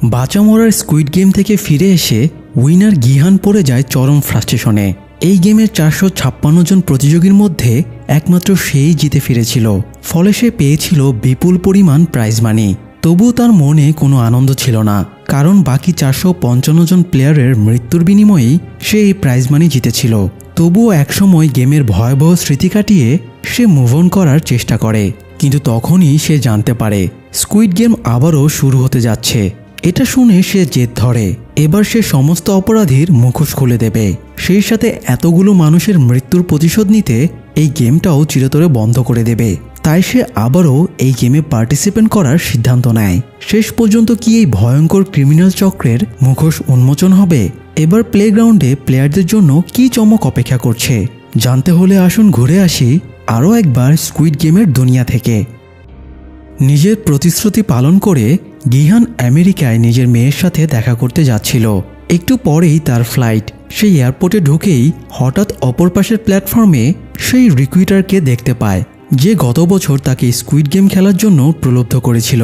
বাঁচা মরার squid game থেকে ফিরে এসে উইনার গিহান পড়ে যায় চরম ফ্রাস্ট্রেশনে। এই গেমের 456 জন প্রতিযোগীর মধ্যে একমাত্র সেই জিতে ফিরেছিল, ফলে সে পেয়েছিল বিপুল পরিমাণ প্রাইজ মানি। তবুও তার মনে কোনো আনন্দ ছিল না, কারণ বাকি 455 জন প্লেয়ারের মৃত্যুর বিনিময়েই সে এই প্রাইজ মানি জিতেছিল। তবুও একসময় গেমের ভয়াবহ স্মৃতি কাটিয়ে সে মুভ অন করার চেষ্টা করে, কিন্তু তখনই সে জানতে পারে স্কুইড গেম আবারও শুরু হতে যাচ্ছে। এটা শুনে সে জেদ ধরে, এবার সে সমস্ত অপরাধীর মুখোশ খুলে দেবে। সেই সাথে এতগুলো মানুষের মৃত্যুর প্রতিশোধ নিতে এই গেমটাও চিরতরে বন্ধ করে দেবে। তাই সে আবারও এই গেমে পার্টিসিপেট করার সিদ্ধান্ত নেয়। শেষ পর্যন্ত কি এই ভয়ঙ্কর ক্রিমিনাল চক্রের মুখোশ উন্মোচন হবে? এবার প্লেগ্রাউন্ডে প্লেয়ারদের জন্য কি চমক অপেক্ষা করছে জানতে হলে আসুন ঘুরে আসি আরও একবার স্কুইড গেমের দুনিয়া থেকে। নিজের প্রতিশ্রুতি পালন করে গিহান আমেরিকায় নিজের মেয়ের সাথে দেখা করতে যাচ্ছিল। একটু পরেই তার ফ্লাইট। সেই এয়ারপোর্টে ঢুকেই হঠাৎ অপর পাশের প্ল্যাটফর্মে সেই রিক্রুটারকে দেখতে পায়, যে গত বছর তাকে স্কুইড গেম খেলার জন্য প্রলুব্ধ করেছিল।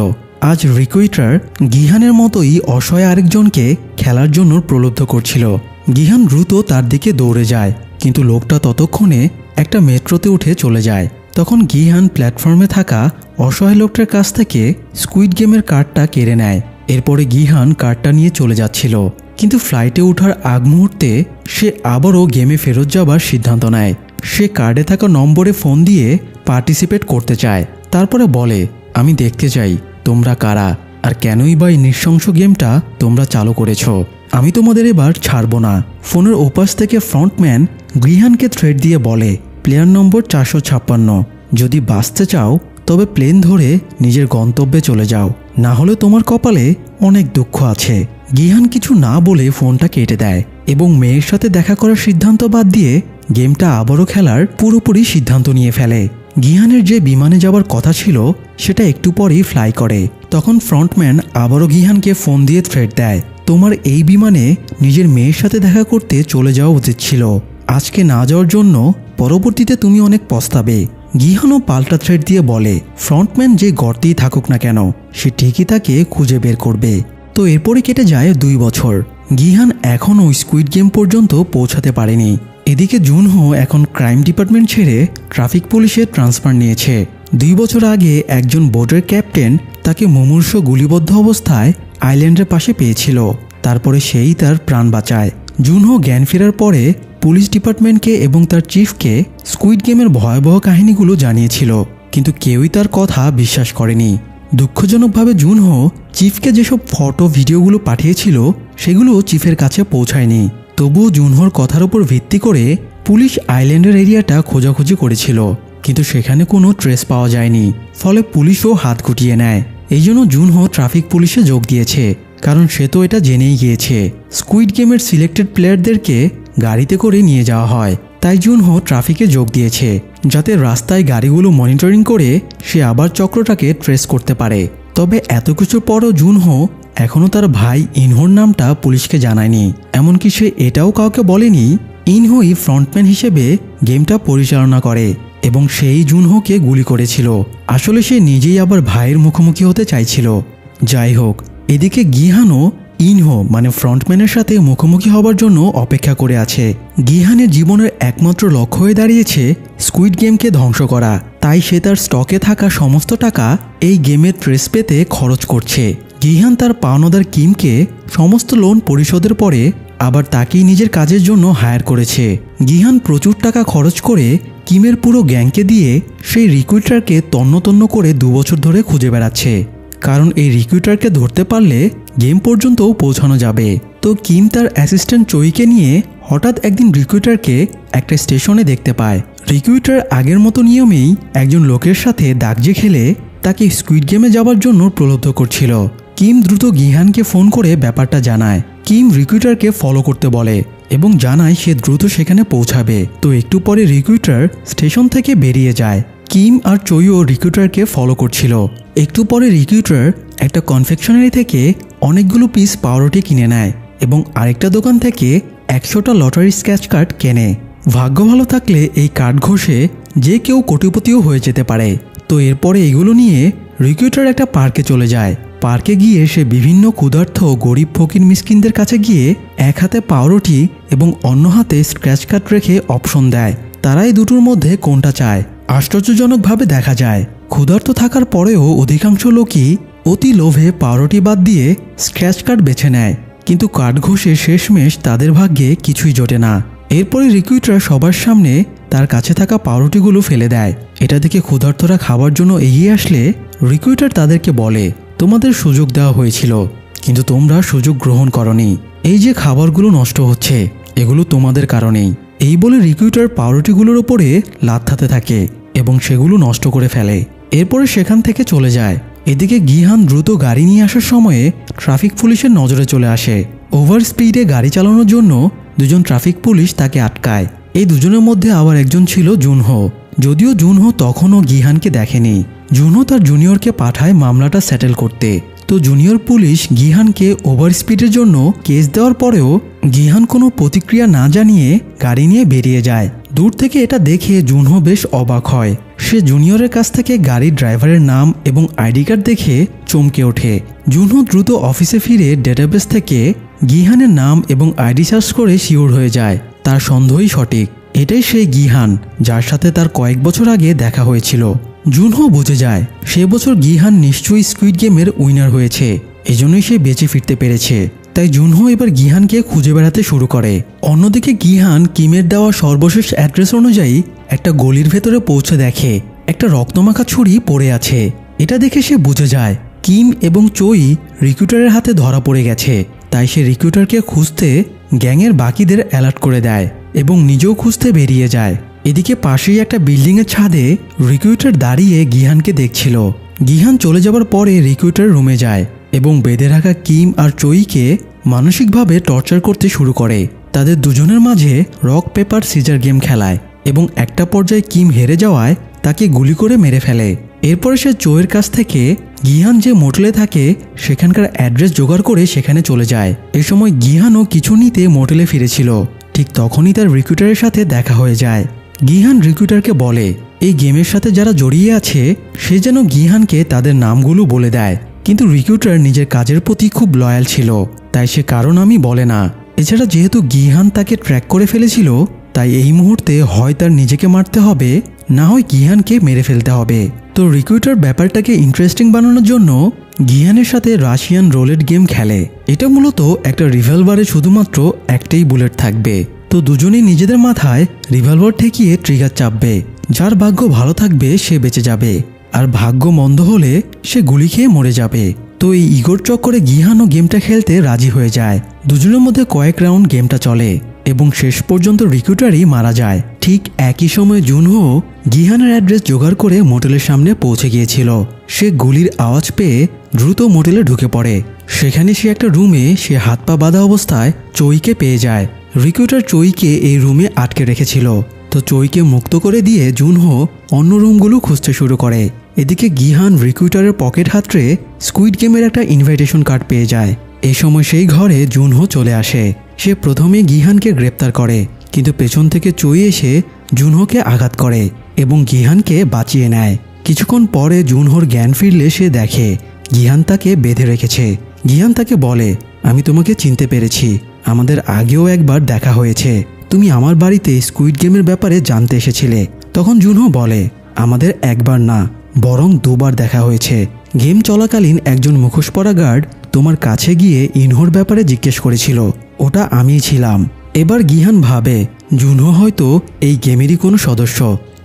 আজ রিক্রুটার গিহানের মতোই অসহায় আরেকজনকে খেলার জন্য প্রলুব্ধ করছিল। গিহান দ্রুত তার দিকে দৌড়ে যায়, কিন্তু লোকটা ততক্ষণে একটা মেট্রোতে উঠে চলে যায়। তখন গিহান প্ল্যাটফর্মে থাকা অসহায় লোকটার কাছ থেকে স্কুইড গেমের কার্ডটা কেড়ে নেয়। এরপরে গিহান কার্ডটা নিয়ে চলে যাচ্ছিল, কিন্তু ফ্লাইটে ওঠার আগ মুহূর্তে সে আবারও গেমে ফেরত যাবার সিদ্ধান্ত নেয়। সে কার্ডে থাকা নম্বরে ফোন দিয়ে পার্টিসিপেট করতে চায়। তারপরে বলে, আমি দেখতে চাই তোমরা কারা, আর কেনই বা এই নৃশংস গেমটা তোমরা চালু করেছ। আমি তোমাদের এবার ছাড়ব না। ফোনের ওপাশ থেকে ফ্রন্টম্যান গিহানকে থ্রেট দিয়ে বলে, প্লেয়ার নম্বর 456, যদি বাঁচতে চাও তবে প্লেন ধরে নিজের গন্তব্যে চলে যাও, না হলে তোমার কপালে অনেক দুঃখ আছে। গিহান কিছু না বলে ফোনটা কেটে দেয় এবং মেয়ের সাথে দেখা করার সিদ্ধান্ত বাদ দিয়ে গেমটা আবারও খেলার পুরোপুরি সিদ্ধান্ত নিয়ে ফেলে। গিহানের যে বিমানে যাওয়ার কথা ছিল সেটা একটু পরেই ফ্লাই করে। তখন ফ্রন্টম্যান আবারও গিহানকে ফোন দিয়ে থ্রেট দেয়, তোমার এই বিমানে নিজের মেয়ের সাথে দেখা করতে চলে যাওয়া উচিত ছিল। আজকে না যাওয়ার জন্য পরবর্তীতে তুমি অনেক পস্তাবে। গিহানও পাল্টা থ্রেট দিয়ে বলে, ফ্রন্টম্যান যে গর্তেই থাকুক না কেন সে ঠিকই তাকে খুঁজে বের করবে। তো এরপরে কেটে যায় 2 বছর। গিহান এখনও স্কুইড গেম পর্যন্ত পৌঁছাতে পারেনি। এদিকে জুনহো এখন ক্রাইম ডিপার্টমেন্ট ছেড়ে ট্রাফিক পুলিশে ট্রান্সফার নিয়েছে। 2 বছর আগে একজন বোটের ক্যাপ্টেন তাকে মুমূর্ষ গুলিবদ্ধ অবস্থায় আইল্যান্ডের পাশে পেয়েছিল। তারপরে সেই তার প্রাণ বাঁচায়। জুনহো জ্ঞান ফেরার পরে পুলিশ ডিপার্টমেন্টকে এবং তার চিফকে স্কুইড গেমের ভয়াবহ কাহিনীগুলো জানিয়েছিল, কিন্তু কেউই তার কথা বিশ্বাস করেনি। দুঃখজনকভাবে জুনহো চিফকে যেসব ফটো ভিডিওগুলো পাঠিয়েছিল সেগুলো চিফের কাছে পৌঁছায়নি। তবুও জুনহোর কথার উপর ভিত্তি করে পুলিশ আইল্যান্ডের এরিয়াটা খোঁজাখুঁজি করেছিল, কিন্তু সেখানে কোনো ট্রেস পাওয়া যায়নি। ফলে পুলিশও হাত গুটিয়ে নেয়। এই জন্য জুনহো ট্রাফিক পুলিশে যোগ দিয়েছে, কারণ সে তো এটা জেনেই গিয়েছে স্কুইড গেমের সিলেক্টেড প্লেয়ারদেরকে গাড়িতে করে নিয়ে যাওয়া হয়। তাই জুনহো ট্রাফিকে যোগ দিয়েছে, যাতে রাস্তায় গাড়িগুলো মনিটরিং করে সে আবার চক্রটাকে ট্রেস করতে পারে। তবে এত কিছুর পরও জুনহো এখনও তার ভাই ইনহোর নামটা পুলিশকে জানায়নি। এমনকি সে এটাও কাউকে বলেনি ইনহোই ফ্রন্টম্যান হিসেবে গেমটা পরিচালনা করে এবং সেই জুনহোকে গুলি করেছিল। আসলে সে নিজেই আবার ভাইয়ের মুখোমুখি হতে চাইছিল। যাই হোক, এদিকে গিহানও ইনহো মানে ফ্রন্টম্যানের সাথে মুখোমুখি হবার জন্য অপেক্ষা করে আছে। গিহানের জীবনের একমাত্র লক্ষ্য হয়ে দাঁড়িয়েছে স্কুইড গেমকে ধ্বংস করা। তাই সে তার স্টকে থাকা সমস্ত টাকা এই গেমের ট্রেস পেতে খরচ করছে। গিহান তার পাওনাদার কিমকে সমস্ত লোন পরিশোধের পরে আবার তাকেই নিজের কাজের জন্য হায়ার করেছে। গিহান প্রচুর টাকা খরচ করে কিমের পুরো গ্যাংকে দিয়ে সেই রিক্রুটারকে তন্ন করে 2 বছর ধরে খুঁজে বেড়াচ্ছে, কারণ এই রিক্রুটারকে ধরতে পারলে গেম পর্যন্তও পৌঁছানো যাবে। তো কিম তার অ্যাসিস্ট্যান্ট চোইকে নিয়ে হঠাৎ একদিন রিক্রুটারকে একটা স্টেশনে দেখতে পায়। রিক্রুটার আগের মতো নিয়মেই একজন লোকের সাথে দাগজে খেলে তাকে স্কুইড গেমে যাবার জন্য প্রলুব্ধ করছিল। কিম দ্রুত গিহানকে ফোন করে ব্যাপারটা জানায়। কিম রিক্রুটারকে ফলো করতে বলে এবং জানায় সে দ্রুত সেখানে পৌঁছাবে। তো একটু পরে রিক্রুটার স্টেশন থেকে বেরিয়ে যায়। কিম আর চইও রিক্রুটারকে ফলো করছিল। একটু পরে রিক্রুটার একটা কনফেকশনারি থেকে অনেকগুলো পিস পাউরুটি কিনে নেয় এবং আরেকটা দোকান থেকে 100টা লটারি স্ক্র্যাচ কার্ড কেনে। ভাগ্য ভালো থাকলে এই কার্ড ঘষে যে কেউ কোটিপতিও হয়ে যেতে পারে। তো এরপরে এগুলো নিয়ে রিক্রুটার একটা পার্কে চলে যায়। পার্কে গিয়ে সে বিভিন্ন ক্ষুধার্ত গরিব ফকির মিসকিনদের কাছে গিয়ে এক হাতে পাউরুটি এবং অন্য হাতে স্ক্র্যাচ কার্ড রেখে অপশন দেয় তারা এই দুটোর মধ্যে কোনটা চায়। আশ্চর্যজনকভাবে দেখা যায় ক্ষুধার্ত থাকার পরেও অধিকাংশ লোকই অতি লোভে পাউরুটি বাদ দিয়ে স্ক্র্যাচ কার্ড বেছে নেয়, কিন্তু কার্ড ঘষে শেষমেশ তাদের ভাগ্যে কিছুই জোটে না। এরপরে রিক্রুটার সবার সামনে তার কাছে থাকা পাউরুটিগুলো ফেলে দেয়। এটা দেখে ক্ষুধার্তরা খাবার জন্য এগিয়ে আসলে রিক্রুটার তাদেরকে বলে, তোমাদের সুযোগ দেওয়া হয়েছিল কিন্তু তোমরা সুযোগ গ্রহণ করনি। এই যে খাবারগুলো নষ্ট হচ্ছে এগুলো তোমাদের কারণেই। এই বলে রিক্রুটার পাউরুটিগুলোর ওপরে লাথাতে থাকে এবং সেগুলো নষ্ট করে ফেলে। এরপরে সেখান থেকে চলে যায়। এদিকে গিহান দ্রুত গাড়ি নিয়ে আসার সময়ে ট্রাফিক পুলিশের নজরে চলে আসে। ওভার স্পিডে গাড়ি চালানোর জন্য দুজন ট্রাফিক পুলিশ তাকে আটকায়। এই দুজনের মধ্যে আবার একজন ছিল জুনহো। যদিও জুনহো তখনও গিহানকে দেখেনি। জুনহো তার জুনিয়রকে পাঠায় মামলাটা সেটেল করতে। তো জুনিয়র পুলিশ গিহানকে ওভার স্পিডের জন্য কেস দেওয়ার পরেও গিহান কোনো প্রতিক্রিয়া না জানিয়ে গাড়ি নিয়ে বেরিয়ে যায়। দূর থেকে এটা দেখে জুনহো বেশ অবাক হয়। সে জুনিয়রের কাছ থেকে গাড়ির ড্রাইভারের নাম এবং আইডি কার্ড দেখে চমকে ওঠে। জুনহো দ্রুত অফিসে ফিরে ডেটাবেস থেকে গিহানের নাম এবং আইডি সার্চ করে শিওর হয়ে যায় তার সন্দেহই সঠিক। এটাই সেই গিহান যার সাথে তার কয়েক বছর আগে দেখা হয়েছিল। জুনহো বুঝে যায় সে বছর গিহান নিশ্চয়ই স্কুইড গেমের উইনার হয়েছে, এজন্যই সে বেঁচে ফিরতে পেরেছে। তাই জুনহো এবার গিহানকে খুঁজে বেড়াতে শুরু করে। অন্যদিকে গিহান কিমের দেওয়া সর্বশেষ অ্যাড্রেস অনুযায়ী একটা গলির ভেতরে পৌঁছে দেখে একটা রক্তমাখা ছুরি পড়ে আছে। এটা দেখে সে বুঝে যায় কিম এবং চোই রিক্রুটারের হাতে ধরা পড়ে গেছে। তাই সে রিক্রুটারকে খুঁজতে গ্যাংয়ের বাকিদের অ্যালার্ট করে দেয় এবং নিজেও খুঁজতে বেরিয়ে যায়। এদিকে পাশেই একটা বিল্ডিংয়ের ছাদে রিক্রুটার দাঁড়িয়ে গিহানকে দেখছিল। গিহান চলে যাবার পরে রিক্রুটার রুমে যায় এবং বেঁধে রাখা কিম আর চোইকে মানসিকভাবে টর্চার করতে শুরু করে। তাদের দুজনের মাঝে রক পেপার সিজার গেম খেলায় এবং একটা পর্যায়ে কিম হেরে যাওয়ায় তাকে গুলি করে মেরে ফেলে। এরপরে সে চোয়ের কাছ থেকে গিহান যে মোটেলে থাকে সেখানকার অ্যাড্রেস জোগাড় করে সেখানে চলে যায়। এ সময় গিহানও কিছু নিতে মোটেলে ফিরেছিল। ঠিক তখনই তার রিক্রুটারের সাথে দেখা হয়ে যায়। গিহান রিক্রুটারকে বলে এই গেমের সাথে যারা জড়িয়ে আছে সে যেন গিহানকে তাদের নামগুলো বলে দেয়, কিন্তু রিক্রুটার নিজের কাজের প্রতি খুব লয়াল ছিল তাই সে কারো নামই বলে না। এছাড়া যেহেতু গিহান তাকে ট্র্যাক করে ফেলেছিল তাই এই মুহূর্তে হয় তার নিজেকে মারতে হবে না হয় গিহানকে মেরে ফেলতে হবে। তো রিক্রুটার ব্যাপারটাকে ইন্টারেস্টিং বানানোর জন্য গিহানের সাথে রাশিয়ান রোলেট গেম খেলে। এটা মূলত একটা রিভলভারে শুধুমাত্র একটাই বুলেট থাকবে। তো দুজনেই নিজেদের মাথায় রিভলভার ঠেকিয়ে ট্রিগার চাপবে। যার ভাগ্য ভালো থাকবে সে বেঁচে যাবে, আর ভাগ্য মন্দ হলে সে গুলি খেয়ে মরে যাবে। তো এই ইগোর চক্করে গিহানও গেমটা খেলতে রাজি হয়ে যায়। দুজনের মধ্যে কয়েক রাউন্ড গেমটা চলে এবং শেষ পর্যন্ত রিক্রুটারই মারা যায়। ঠিক একই সময় জুনহো গিহানের অ্যাড্রেস জোগাড় করে মোটেলের সামনে পৌঁছে গিয়েছিল। সে গুলির আওয়াজ পেয়ে দ্রুত মোটেলে ঢুকে পড়ে। সেখানে সে একটা রুমে সে হাত পা বাঁধা অবস্থায় চোইকে পেয়ে যায়। রিক্রুটার চোইকে এই রুমে আটকে রেখেছিল। তো চোইকে মুক্ত করে দিয়ে জুনহো অন্য রুমগুলো খুঁজতে শুরু করে। এদিকে গিহান রিক্রুটারের পকেট হাতড়ে স্কুইড গেমের একটা ইনভাইটেশন কার্ড পেয়ে যায়। এই সময় সেই ঘরে জুনহো চলে আসে। সে প্রথমে গিহানকে গ্রেপ্তার করে, কিন্তু পেছন থেকে চোই এসে জুনহোকে আঘাত করে এবং গিহানকে বাঁচিয়ে নেয়। কিছুক্ষণ পরে জুনহোর জ্ঞান ফিরলে সে দেখে গিহান তাকে বেঁধে রেখেছে। গিহান তাকে বলে, আমি তোমাকে চিনতে পেরেছি, আমাদের আগেও একবার দেখা হয়েছে, তুমি আমার বাড়িতে স্কুইড গেমের ব্যাপারে জানতে এসেছিলে। তখন জুনহো বলে, আমাদের একবার না বরং দুবার দেখা হয়েছে। গেম চলাকালীন একজন মুখোশ পরা গার্ড তোমার কাছে গিয়ে ইনহোর ব্যাপারে জিজ্ঞেস করেছিল, ওটা আমিই ছিলাম। এবার গিহান ভাবে জুনহো হয়তো এই গেমেরই কোনো সদস্য।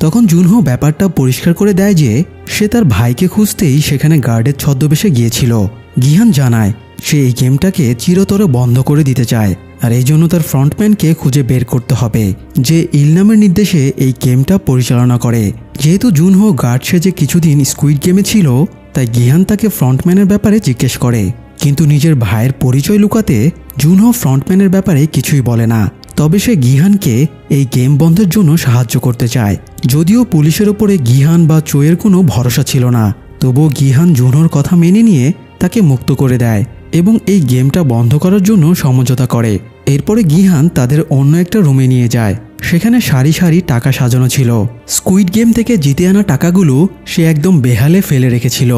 তখন জুনহো ব্যাপারটা পরিষ্কার করে দেয় যে সে তার ভাইকে খুঁজতেই সেখানে গার্ডের ছদ্মবেশে গিয়েছিল। গিহান জানায় সে এই গেমটাকে চিরতরে বন্ধ করে দিতে চায়, আর এই জন্য তার ফ্রন্টম্যানকে খুঁজে বের করতে হবে যে ইলনামের নির্দেশে এই গেমটা পরিচালনা করে। যেহেতু জুনহো গার্ড সেজে কিছুদিন স্কুইড গেমে ছিল তাই গিহান তাকে ফ্রন্টম্যানের ব্যাপারে জিজ্ঞেস করে, কিন্তু নিজের ভাইয়ের পরিচয় লুকাতে জুনহো ফ্রন্টম্যানের ব্যাপারে কিছুই বলে না। তবে সে গিহানকে এই গেম বন্ধের জন্য সাহায্য করতে চায়। যদিও পুলিশের ওপরে গিহান বা চোয়ের কোনো ভরসা ছিল না, তবুও গিহান জুনহোর কথা মেনে নিয়ে তাকে মুক্ত করে দেয় এবং এই গেমটা বন্ধ করার জন্য সমঝোতা করে। এরপরে গিহান তাদের অন্য একটা রুমে নিয়ে যায়। সেখানে সারি সারি টাকা সাজানো ছিল। স্কুইড গেম থেকে জিতে আনা টাকাগুলো সে একদম বেহালে ফেলে রেখেছিল।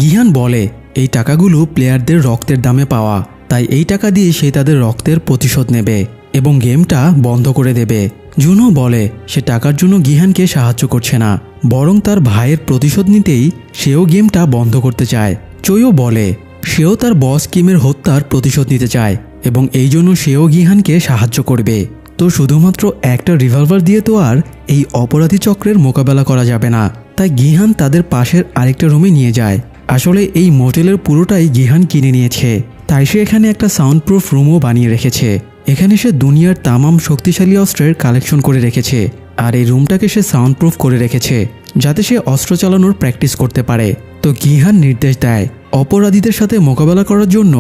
গিহান বলে, এই টাকাগুলো প্লেয়ারদের রক্তের দামে পাওয়া, তাই এই টাকা দিয়ে সে তাদের রক্তের প্রতিশোধ নেবে এবং গেমটা বন্ধ করে দেবে। জুনহো বলে সে টাকার জন্য গিহানকে সাহায্য করছে না, বরং তার ভাইয়ের প্রতিশোধ নিতেই সেও গেমটা বন্ধ করতে চায়। চোইও বলে সেও তার বস কিমের হত্যার প্রতিশোধ নিতে চায় এবং এই জন্য সেও গিহানকে সাহায্য করবে। তো শুধুমাত্র একটা রিভলভার দিয়ে তো আর এই অপরাধী চক্রের মোকাবেলা করা যাবে না, তাই গিহান তাদের পাশের আরেকটা রুমে নিয়ে যায়। আসলে এই মোটেলের পুরোটাই গিহান কিনে নিয়েছে, তাই সে এখানে একটা সাউন্ড প্রুফ রুমও বানিয়ে রেখেছে। এখানে সে দুনিয়ার তামাম শক্তিশালী অস্ত্রের কালেকশন করে রেখেছে, আর এই রুমটাকে সে সাউন্ড প্রুফ করে রেখেছে যাতে সে অস্ত্র চালানোর প্র্যাকটিস করতে পারে। তো গিহান নির্দেশ দেয় অপরাধীদের সাথে মোকাবেলা করার জন্য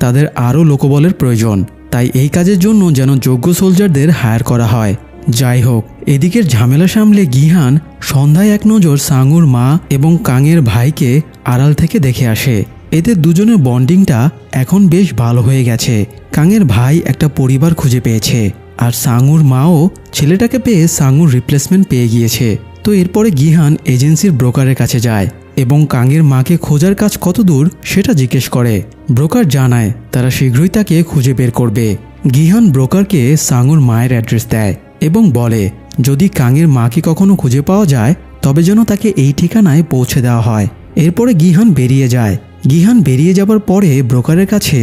তাদের আরও লোকবলের প্রয়োজন, তাই এই কাজের জন্য যেন যোগ্য সোলজারদের হায়ার করা হয়। যাই হোক, এদিকের ঝামেলা সামলে গিহান সন্ধ্যায় এক নজর সাঙুর মা এবং কাঙের ভাইকে আড়াল থেকে দেখে আসে। এদের দুজনের বন্ডিংটা এখন বেশ ভালো হয়ে গেছে। কাঙের ভাই একটা পরিবার খুঁজে পেয়েছে, আর সাঙুর মাও ছেলেটাকে পেয়ে সাঙুর রিপ্লেসমেন্ট পেয়ে গিয়েছে। তো এরপরে গিহান এজেন্সির ব্রোকারের কাছে যায় এবং কাঙের মাকে খোঁজার কাজ কত দূর সেটা জিজ্ঞেস করে। ব্রোকার জানায় তারা শীঘ্রই তাকে খুঁজে বের করবে। গিহান ব্রোকারকে সাঙুর মায়ের অ্যাড্রেস দেয় এবং বলে যদি কাঙের মাকে কখনো খুঁজে পাওয়া যায় তবে যেন তাকে এই ঠিকানায় পৌঁছে দেওয়া হয়। এরপরে গিহান বেরিয়ে যায়। গিহান বেরিয়ে যাবার পরে ব্রোকারের কাছে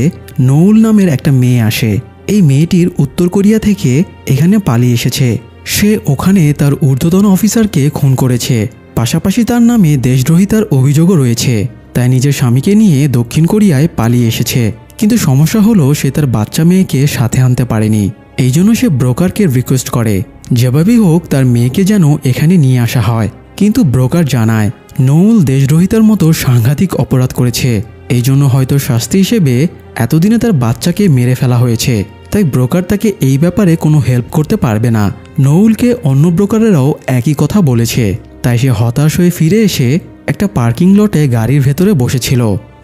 নৌল নামের একটা মেয়ে আসে। এই মেয়েটির উত্তর কোরিয়া থেকে এখানে পালিয়ে এসেছে। সে ওখানে তার ঊর্ধ্বতন অফিসারকে খুন করেছে, পাশাপাশি তার নামে দেশদ্রোহিতার অভিযোগও রয়েছে। তাই নিজের স্বামীকে নিয়ে দক্ষিণ কোরিয়ায় পালিয়ে এসেছে, কিন্তু সমস্যা হলো সে তার বাচ্চা মেয়েকে সাথে আনতে পারেনি। এই জন্য সে ব্রোকারকে রিকোয়েস্ট করে যেভাবেই হোক তার মেয়েকে যেন এখানে নিয়ে আসা হয়। কিন্তু ব্রোকার জানায় নৌল দেশদ্রোহিতার মতো সাংঘাতিক অপরাধ করেছে, এই জন্য হয়তো শাস্তি হিসেবে এতদিনে তার বাচ্চাকে মেরে ফেলা হয়েছে। তাই ব্রোকার তাকে এই ব্যাপারে কোনো হেল্প করতে পারবে না। নৌলকে অন্য ব্রোকারেরাও একই কথা বলেছে, তাই সে হতাশ হয়ে ফিরে এসে একটা পার্কিং লটে গাড়ির ভেতরে বসেছিল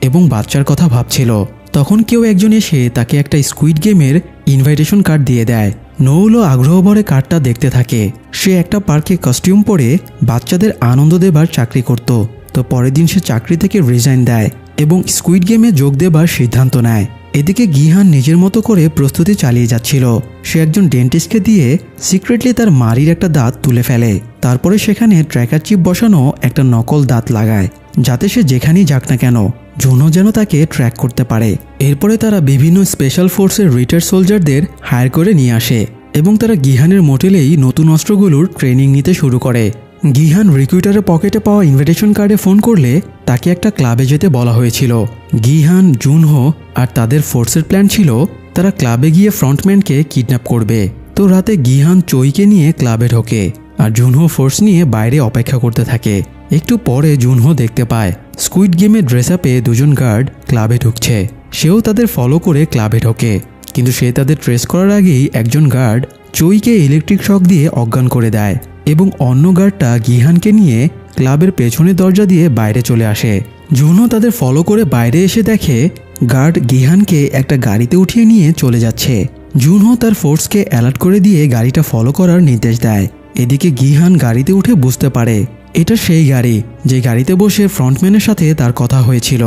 এবং বাচ্চার কথা ভাবছিল। তখন কেউ একজন এসে তাকে একটা স্কুইড গেমের ইনভাইটেশন কার্ড দিয়ে দেয়। নৌলও আগ্রহ ভরে কার্ডটা দেখতে থাকে। সে একটা পার্কে কস্টিউম পরে বাচ্চাদের আনন্দ দেবার চাকরি করত। তো পরের দিন সে চাকরি থেকে রিজাইন দেয় এবং স্কুইড গেমে যোগ দেবার সিদ্ধান্ত নেয়। এদিকে গিহান নিজের মতো করে প্রস্তুতি চালিয়ে যাচ্ছিল। সে একজন ডেন্টিস্টকে দিয়ে সিক্রেটলি তার মাড়ির একটা দাঁত তুলে ফেলে। তারপরে সেখানে ট্র্যাকার চিপ বসানো একটা নকল দাঁত লাগায়, যাতে সে যেখানেই যাক না কেন জুনহো যেন তাকে ট্র্যাক করতে পারে। এরপরে তারা বিভিন্ন স্পেশাল ফোর্সের রিটায়ার্ড সোলজারদের হায়ার করে নিয়ে আসে এবং তারা গিহানের মোটেলেই নতুন অস্ত্রগুলোর ট্রেনিং নিতে শুরু করে। গিহান রিক্রুটারের পকেটে পাওয়া ইনভিটেশন কার্ডে ফোন করলে তাকে একটা ক্লাবে যেতে বলা হয়েছিল। গিহান, জুনহো আর তাদের ফোর্সের প্ল্যান ছিল তারা ক্লাবে গিয়ে ফ্রন্টম্যানকে কিডন্যাপ করবে। তো রাতে গিহান চইকে নিয়ে ক্লাবে ঢোকে আর জুনহো ফোর্স নিয়ে বাইরে অপেক্ষা করতে থাকে। একটু পরে জুনহো দেখতে পায় স্কুইড গেমের ড্রেস আপে দুজন গার্ড ক্লাবে ঢুকছে। সেও তাদের ফলো করে ক্লাবে ঢোকে, কিন্তু সে তাদের ট্রেস করার আগেই একজন গার্ড চইকে ইলেকট্রিক শক দিয়ে অজ্ঞান করে দেয় এবং অন্য গার্ডটা গিহানকে নিয়ে ক্লাবের পেছনের দরজা দিয়ে বাইরে চলে আসে। জুনহো তাদের ফলো করে বাইরে এসে দেখে গার্ড গিহানকে একটা গাড়িতে উঠিয়ে নিয়ে চলে যাচ্ছে। জুনহো তার ফোর্সকে অ্যালার্ট করে দিয়ে গাড়িটা ফলো করার নির্দেশ দেয়। এদিকে গিহান গাড়িতে উঠে বুঝতে পারে এটা সেই গাড়ি যে গাড়িতে বসে ফ্রন্টম্যানের সাথে তার কথা হয়েছিল।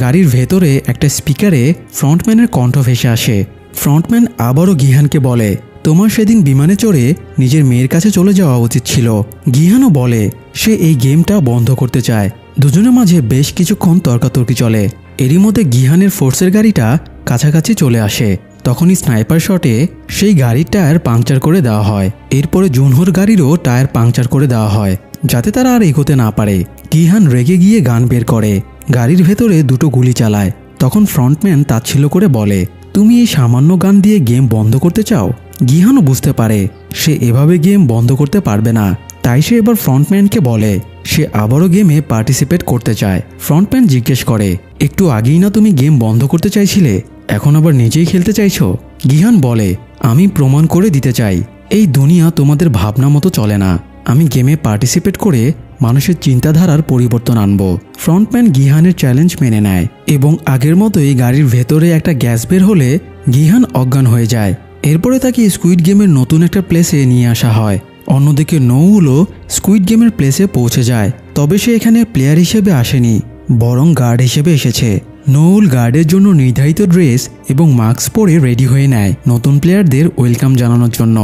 গাড়ির ভেতরে একটা স্পিকারে ফ্রন্টম্যানের কণ্ঠ ভেসে আসে। ফ্রন্টম্যান আবারও গিহানকে বলে তোমার সেদিন বিমানে চড়ে নিজের মেয়ের কাছে চলে যাওয়া উচিত ছিল। গিহানও বলে সে এই গেমটা বন্ধ করতে চায়। দুজনের মাঝে বেশ কিছুক্ষণ তর্কাতর্কি চলে। এরই মধ্যে গিহানের ফোর্সের গাড়িটা কাছাকাছি চলে আসে। তখনই স্নাইপার শটে সেই গাড়ির টায়ার পাংচার করে দেওয়া হয়। এরপরে জুনহোর গাড়িরও টায়ার পাংচার করে দেওয়া হয় যাতে তারা আর এগোতে না পারে। গিহান রেগে গিয়ে গান বের করে গাড়ির ভেতরে দুটো গুলি চালায়। তখন ফ্রন্টম্যান তাচ্ছিল্য করে বলে তুমি এই সামান্য গান দিয়ে গেম বন্ধ করতে চাও? গিহানও বুঝতে পারে সে এভাবে গেম বন্ধ করতে পারবে না, তাই সে এবার ফ্রন্টম্যানকে বলে সে আবারও গেমে পার্টিসিপেট করতে চায়। ফ্রন্টম্যান জিজ্ঞেস করে একটু আগেই না তুমি গেম বন্ধ করতে চাইছিলে, এখন আবার নিজেই খেলতে চাইছো? গিহান বলে আমি প্রমাণ করে দিতে চাই এই দুনিয়া তোমাদের ভাবনা মতো চলে না। আমি গেমে পার্টিসিপেট করে মানুষের চিন্তাধারার পরিবর্তন আনব। ফ্রন্টম্যান গিহানের চ্যালেঞ্জ মেনে নেয় এবং আগের মতোই গাড়ির ভেতরে একটা গ্যাস বের হলে গিহান অজ্ঞান হয়ে যায়। এরপরে তাকে স্কুইড গেমের নতুন একটা প্লেসে নিয়ে আসা হয়। অন্যদিকে নৌলও স্কুইড গেমের প্লেসে পৌঁছে যায়, তবে সে এখানে প্লেয়ার হিসেবে আসেনি, বরং গার্ড হিসেবে এসেছে। নোল গার্ডের জন্য নির্ধারিত ড্রেস এবং মাস্ক পরে রেডি হয়ে নেয় নতুন প্লেয়ারদের ওয়েলকাম জানানোর জন্য।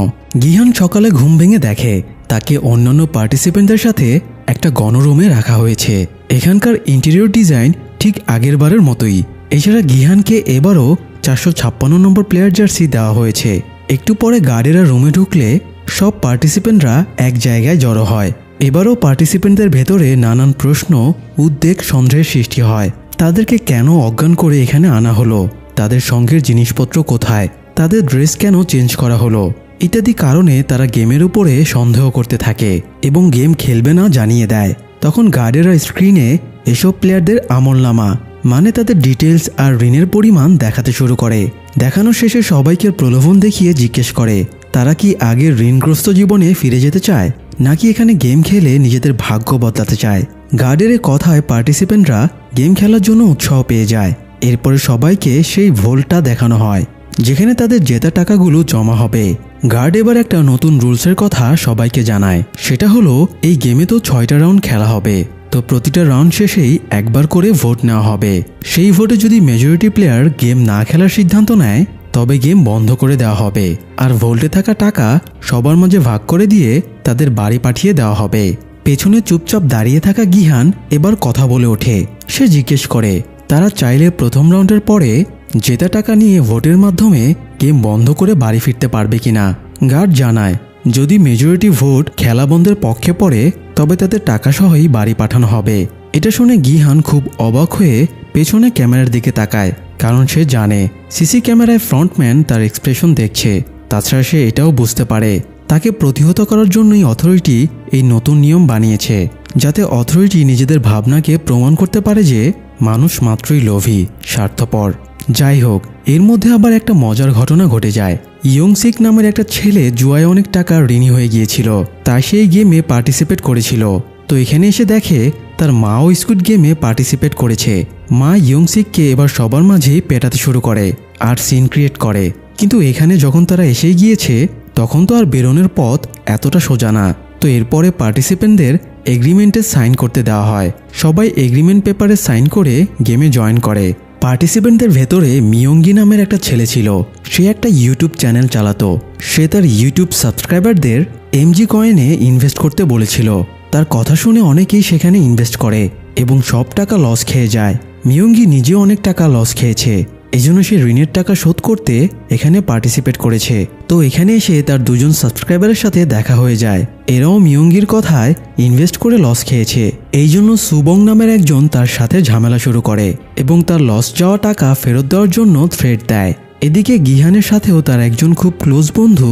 গিহান সকালে ঘুম ভেঙে দেখে তাকে অন্যান্য পার্টিসিপেন্টদের সাথে একটা গণরুমে রাখা হয়েছে। এখানকার ইন্টেরিয়র ডিজাইন ঠিক আগের বারের মতোই। এছাড়া গিহানকে এবারও 456 নম্বর প্লেয়ার জার্সি দেওয়া হয়েছে। একটু পরে গার্ডেরা রুমে ঢুকলে সব পার্টিসিপেন্টরা এক জায়গায় জড়ো হয়। এবারও পার্টিসিপেন্টদের ভেতরে নানান প্রশ্ন, উদ্বেগ, সন্দেহের সৃষ্টি হয়। তাদেরকে কেন অজ্ঞান করে এখানে আনা হলো, তাদের সঙ্গের জিনিসপত্র কোথায়, তাদের ড্রেস কেন চেঞ্জ করা হলো ইত্যাদি কারণে তারা গেমের উপরে সন্দেহ করতে থাকে এবং গেম খেলবে না জানিয়ে দেয়। তখন গার্ডেরা স্ক্রিনে এসব প্লেয়ারদের আমলনামা মানে তাদের ডিটেলস আর ঋণের পরিমাণ দেখাতে শুরু করে। দেখানো শেষে সবাইকে প্রলোভন দেখিয়ে জিজ্ঞেস করে তারা কি আগের ঋণগ্রস্ত জীবনে ফিরে যেতে চায় নাকি এখানে গেম খেলে নিজেদের ভাগ্য বদলাতে চায়। গার্ডের কথায় পার্টিসিপেন্টরা গেম খেলার জন্য উৎসাহ পেয়ে যায়। এরপরে সবাইকে সেই ভোল্টটা দেখানো হয় যেখানে তাদের জেতা টাকাগুলো জমা হবে। গার্ড এবার একটা নতুন রুলসের কথা সবাইকে জানায়। সেটা হলো এই গেমে তো 6টা রাউন্ড খেলা হবে, তো প্রতিটা রাউন্ড শেষেই একবার করে ভোট নেওয়া হবে। সেই ভোটে যদি মেজরিটি প্লেয়ার গেম না খেলার সিদ্ধান্ত নেয় তবে গেম বন্ধ করে দেওয়া হবে আর ভোল্টে থাকা টাকা সবার মাঝে ভাগ করে দিয়ে তাদের বাড়ি পাঠিয়ে দেওয়া হবে। পেছনে চুপচাপ দাঁড়িয়ে থাকা গিহান এবার কথা বলে ওঠে। সে জিজ্ঞেস করে তারা চাইলে প্রথম রাউন্ডের পরে জেতা টাকা নিয়ে ভোটের মাধ্যমে গেম বন্ধ করে বাড়ি ফিরতে পারবে কিনা। গার্ড জানায় যদি মেজরিটি ভোট খেলা বন্ধের পক্ষে পড়ে তবে তাদের টাকা সহই বাড়ি পাঠানো হবে। এটা শুনে গিহান খুব অবাক হয়ে পেছনে ক্যামেরার দিকে তাকায়, কারণ সে জানে সিসি ক্যামেরায় ফ্রন্টম্যান তার এক্সপ্রেশন দেখছে। তাছাড়া সে এটাও বুঝতে পারে তাকে প্রতিহত করার জন্যই অথরিটি এই নতুন নিয়ম বানিয়েছে, যাতে অথরিটি নিজেদের ভাবনাকে প্রমাণ করতে পারে যে মানুষ মাত্রই লোভী, স্বার্থপর। যাই হোক, এর মধ্যে আবার একটা মজার ঘটনা ঘটে যায়। ইয়ংসিক নামের একটা ছেলে জুয়ায় অনেক টাকা ঋণী হয়ে গিয়েছিল, তাই সেই গেমে পার্টিসিপেট করেছিল। তো এখানে এসে দেখে তার মাও স্কুইড গেমে পার্টিসিপেট করেছে। মা ইয়ংসিককে এবার সবার মাঝেই পেটাতে শুরু করে আর সিন ক্রিয়েট করে। কিন্তু এখানে যখন তারা এসেই গিয়েছে তখন তো আর বেরোনোর পথ এতটা সোজা না। তো এরপরে পার্টিসিপেন্টদের এগ্রিমেন্টে সাইন করতে দেওয়া হয়। সবাই এগ্রিমেন্ট পেপারে সাইন করে গেমে জয়েন করে। পার্টিসিপেন্টদের ভেতরে মিয়ঙ্গি নামের একটা ছেলে ছিল। সে একটা ইউটিউব চ্যানেল চালাতো। সে তার ইউটিউব সাবস্ক্রাইবারদের এমজি কয়েনে ইনভেস্ট করতে বলেছিল। তার কথা শুনে অনেকেই সেখানে ইনভেস্ট করে এবং সব টাকা লস খেয়ে যায়। মিয়ঙ্গি নিজেও অনেক টাকা লস খেয়েছে, এজন্য সে ঋণের টাকা শোধ করতে এখানে পার্টিসিপেট করেছে। তো এখানে এসে তার দুজন সাবস্ক্রাইবারের সাথে দেখা হয়ে যায়। এরাও মিয়ঙ্গির কথায় ইনভেস্ট করে লস খেয়েছে। এই জন্য সুবং নামের একজন তার সাথে ঝামেলা শুরু করে এবং তার লস যাওয়া টাকা ফেরত দেওয়ার জন্য থ্রেট দেয়। এদিকে গিহানের সাথেও তার একজন খুব ক্লোজ বন্ধু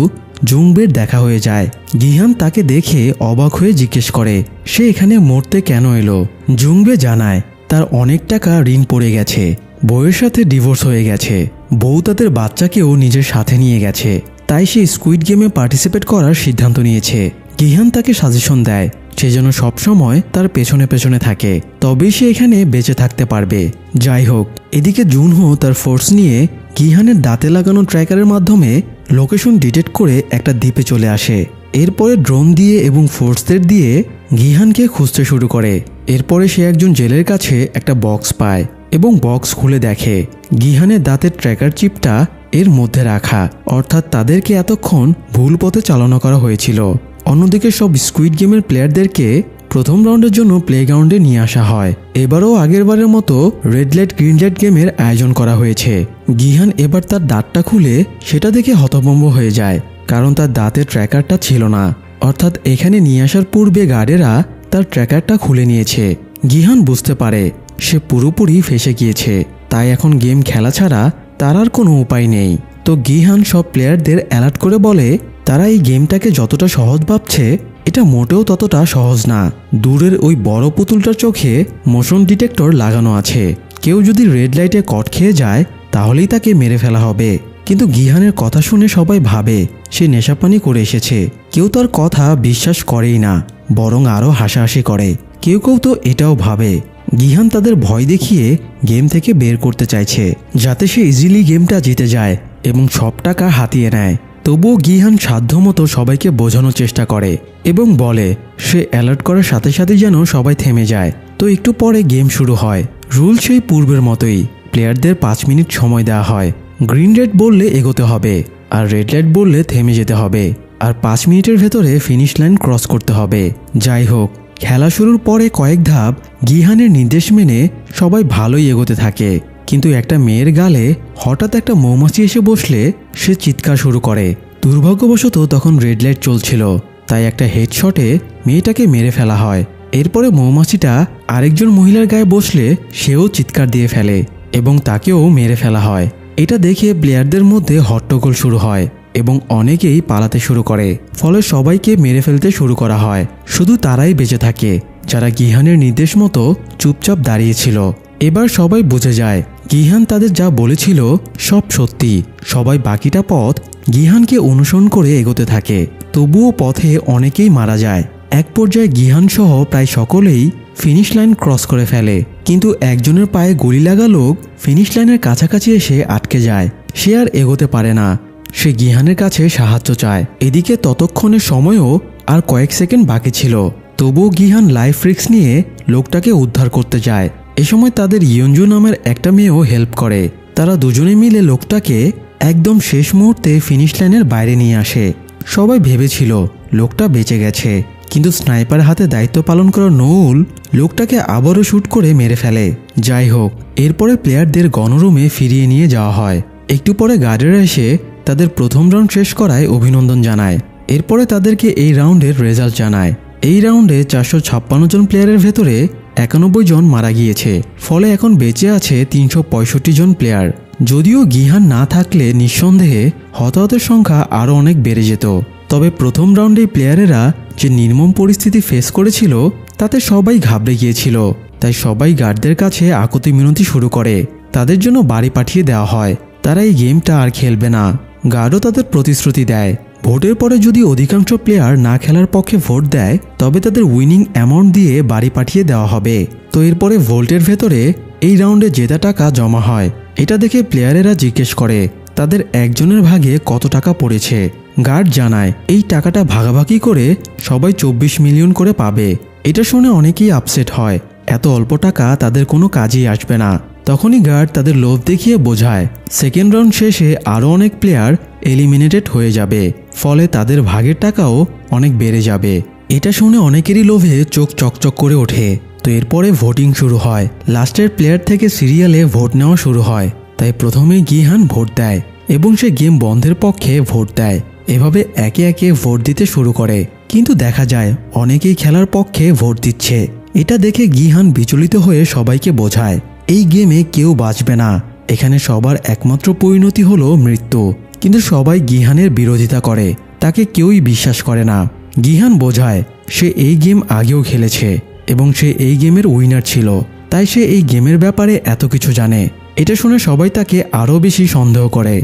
জুংবের দেখা হয়ে যায়। গিহান তাকে দেখে অবাক হয়ে জিজ্ঞেস করে সে এখানে মরতে কেন এলো। জুংবে জানায় তার অনেক টাকা ঋণ পড়ে গেছে, বউয়ের সাথে ডিভোর্স হয়ে গেছে, বউ তাদের বাচ্চাকেও নিজের সাথে নিয়ে গেছে, তাই সে স্কুইড গেমে পার্টিসিপেট করার সিদ্ধান্ত নিয়েছে। গিহান তাকে সাজেশন দেয় সে যেন সবসময় তার পেছনে পেছনে থাকে, তবেই সে এখানে বেঁচে থাকতে পারবে। যাই হোক, এদিকে জুনহো তার ফোর্স নিয়ে গিহানের দাঁতে লাগানো ট্র্যাকারের মাধ্যমে লোকেশন ডিটেক্ট করে একটা দ্বীপে চলে আসে। এরপরে ড্রোন দিয়ে এবং ফোর্সদের দিয়ে গিহানকে খুঁজতে শুরু করে। এরপরে সে একজন জেলের কাছে একটা বক্স পায় এবং বক্স খুলে দেখে গিহানের দাঁতের ট্র্যাকার চিপটা এর মধ্যে রাখা, অর্থাৎ তাদেরকে এতক্ষণ ভুল পথে চালনা করা হয়েছিল। অন্যদিকে সব স্কুইড গেমের প্লেয়ারদেরকে প্রথম রাউন্ডের জন্য প্লেগ্রাউন্ডে নিয়ে আসা হয়। এবারও আগেরবারের মতো রেড লাইট গ্রিন লাইট গেমের আয়োজন করা হয়েছে। গিহান এবার তার দাঁতটা খুলে সেটা দেখে হতভম্ব হয়ে যায়, কারণ তার দাঁতের ট্র্যাকারটা ছিল না। অর্থাৎ এখানে নিয়ে আসার পূর্বে গার্ডেরা তার ট্র্যাকারটা খুলে নিয়েছে। গিহান বুঝতে পারে সে পুরোপুরি ফেঁসে গিয়েছে, তাই এখন গেম খেলা ছাড়া তার আর কোনো উপায় নেই। তো গিহান সব প্লেয়ারদের অ্যালার্ট করে বলে তারা এই গেমটাকে যতটা সহজ ভাবছে এটা মোটেও ততটা সহজ না। দূরের ওই বড় পুতুলটার চোখে মোশন ডিটেক্টর লাগানো আছে, কেউ যদি রেড লাইটে কট খেয়ে যায় তাহলেই তাকে মেরে ফেলা হবে। কিন্তু গিহানের কথা শুনে সবাই ভাবে সে নেশাপানি করে এসেছে। কেউ তার কথা বিশ্বাস করেই না, বরং আরও হাসাহাসি করে। কেউ কেউ তো এটাও ভাবে গিহান তাদের ভয় দেখিয়ে গেম থেকে বের করতে চাইছে, যাতে সে ইজিলি গেমটা জিতে যায় এবং সব টাকা হাতিয়ে নেয়। তবুও গিহান সাধ্যমতো সবাইকে বোঝানোর চেষ্টা করে এবং বলে সে অ্যালার্ট করার সাথে সাথে যেন সবাই থেমে যায়। তো একটু পরে গেম শুরু হয়। রুল সেই পূর্বের মতোই, প্লেয়ারদের 5 মিনিট সময় দেওয়া হয়। গ্রিন লাইট বললে এগোতে হবে, আর রেড লাইট বললে থেমে যেতে হবে, আর 5 মিনিটের ভেতরে ফিনিশ লাইন ক্রস করতে হবে। যাই হোক, খেলা শুরুর পরে কয়েক ধাপ গিহানের নির্দেশ মেনে সবাই ভালোই এগোতে থাকে, কিন্তু একটা মেয়ের গালে হঠাৎ একটা মৌমাছি এসে বসলে সে চিৎকার শুরু করে। দুর্ভাগ্যবশত তখন রেড লাইট চলছিল, তাই একটা হেডশটে মেয়েটাকে মেরে ফেলা হয়। এরপরে মৌমাছিটা আরেকজন মহিলার গায়ে বসলে সেও চিৎকার দিয়ে ফেলে এবং তাকেও মেরে ফেলা হয়। এটা দেখে প্লেয়ারদের মধ্যে হট্টগোল শুরু হয় এবং অনেকেই পালাতে শুরু করে, ফলে সবাইকে মেরে ফেলতে শুরু করা হয়। শুধু তারাই বেঁচে থাকে যারা গিহানের নির্দেশ মতো চুপচাপ দাঁড়িয়েছিল। এবার সবাই বুঝে যায় গিহান তাদের যা বলেছিল সব সত্যি। সবাই বাকিটা পথ গিহানকে অনুসরণ করে এগোতে থাকে, তবুও পথে অনেকেই মারা যায়। এক পর্যায়ে গিহান সহ প্রায় সকলেই ফিনিশ লাইন ক্রস করে ফেলে, কিন্তু একজনের পায়ে গুলি লাগা লোক ফিনিশ লাইনের কাছাকাছি এসে আটকে যায়। সে আর এগোতে পারে না। সে গিহানের কাছে সাহায্য চায়। এদিকে ততক্ষণের সময়ও আর কয়েক সেকেন্ড বাকি ছিল, তবুও গিহান লাইফ রিস্ক নিয়ে লোকটাকে উদ্ধার করতে যায়। এ সময় তাদের ইয়ঞ্জু নামের একটা মেয়েও হেল্প করে। তারা দুজনে মিলে লোকটাকে একদম শেষ মুহূর্তে ফিনিশ লাইনের বাইরে নিয়ে আসে। সবাই ভেবেছিল লোকটা বেঁচে গেছে, কিন্তু স্নাইপার হাতে দায়িত্ব পালন করা নৌল লোকটাকে আবারও শ্যুট করে মেরে ফেলে। যাই হোক, এরপরে প্লেয়ারদের গণরুমে ফিরিয়ে নিয়ে যাওয়া হয়। একটু পরে গার্ডেরা এসে তাদের প্রথম রাউন্ড শেষ করায় অভিনন্দন জানায়। এরপরে তাদেরকে এই রাউন্ডের রেজাল্ট জানায়। এই রাউন্ডে 456 জন প্লেয়ারের ভেতরে 91 জন মারা গিয়েছে, ফলে এখন বেঁচে আছে 365 জন প্লেয়ার। যদিও গিহান না থাকলে নিঃসন্দেহে হতাহতের সংখ্যা আরও অনেক বেড়ে যেত। তবে প্রথম রাউন্ডে প্লেয়ারেরা যে নির্মম পরিস্থিতি ফেস করেছিল তাতে সবাই ঘাবড়ে গিয়েছিল, তাই সবাই গার্ডদের কাছে আকুতি মিনতি শুরু করে। তাদের জন্য বাড়ি পাঠিয়ে দেওয়া হয়, তারা এই গেমটা আর খেলবে না। গার্ডও তাদের প্রতিশ্রুতি দেয় ভোটের পরে যদি অধিকাংশ প্লেয়ার না খেলার পক্ষে ভোট দেয় তবে তাদের উইনিং অ্যামাউন্ট দিয়ে বাড়ি পাঠিয়ে দেওয়া হবে। তো এরপরে ভোল্টের ভেতরে এই রাউন্ডে জেতা টাকা জমা হয়। এটা দেখে প্লেয়ারেরা জিজ্ঞেস করে তাদের একজনের ভাগে কত টাকা পড়েছে। গার্ড জানায় এই টাকাটা ভাগাভাগি করে সবাই 24 মিলিয়ন করে পাবে। এটা শুনে অনেকেই আপসেট হয়, এত অল্প টাকা তাদের কোনো কাজেই আসবে না। তখনই গার্ড তাদের লোভ দেখিয়ে বোঝায় সেকেন্ড রাউন্ড শেষে আরও অনেক প্লেয়ার এলিমিনেটেড হয়ে যাবে, ফলে তাদের ভাগের টাকাও অনেক বেড়ে যাবে। এটা শুনে অনেকেরই লোভে চোখ চকচক করে ওঠে। তো এরপরে ভোটিং শুরু হয়। লাস্টের প্লেয়ার থেকে সিরিয়ালে ভোট নেওয়া শুরু হয়। তাই প্রথমে গিহান ভোট দেয় এবং সে গেম বন্ধের পক্ষে ভোট দেয়। এভাবে একে একে ভোট দিতে শুরু করে, কিন্তু দেখা যায় অনেকেই খেলার পক্ষে ভোট দিচ্ছে। এটা দেখে গিহান বিচলিত হয়ে সবাইকে বোঝায় এই গেমে কেউ বাঁচবে না, এখানে সবার একমাত্র পরিণতি হলো মৃত্যু। কিন্তু সবাই গিহানের বিরোধিতা করে, তাকে কেউই বিশ্বাস করে না। গিহান বোঝায় সে এই গেম আগেও খেলেছে এবং সে এই গেমের উইনার ছিল, তাই সে এই গেমের ব্যাপারে এত কিছু জানে। এটা শুনে সবাই তাকে আরও বেশি সন্দেহ করে।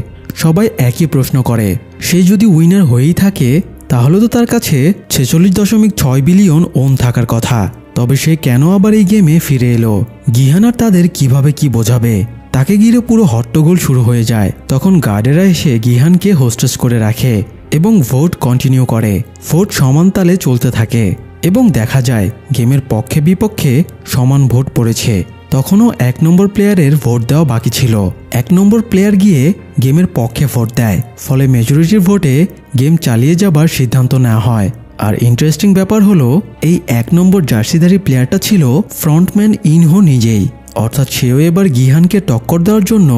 সবাই একই প্রশ্ন করে সে যদি উইনার হয়েই থাকে তাহলে তো তার কাছে 46.6 বিলিয়ন ওন থাকার কথা, তবে সে কেন আবার এই গেমে ফিরে এলো? গিহান আর তাদের কিভাবে কি বোঝাবে? তাকে ঘিরে পুরো হট্টগোল শুরু হয়ে যায়। তখন গার্ডেরা এসে গিহানকে হোস্টেস করে রাখে এবং ভোট কন্টিনিউ করে। ভোট সমান তালে চলতে থাকে এবং দেখা যায় গেমের পক্ষে বিপক্ষে সমান ভোট পড়েছে। তখনও 1 নম্বর প্লেয়ারের ভোট দেওয়া বাকি ছিল। 1 নম্বর প্লেয়ার গিয়ে গেমের পক্ষে ভোট দেয়, ফলে মেজরিটির ভোটে গেম চালিয়ে যাবার সিদ্ধান্ত নেওয়া হয়। আর ইন্টারেস্টিং ব্যাপার হলো এই 1 নম্বর জার্সিধারী প্লেয়ারটা ছিল ফ্রন্টম্যান ইনহো নিজেই, অর্থাৎ সেও এবার গিহানকে টক্কর দেওয়ার জন্য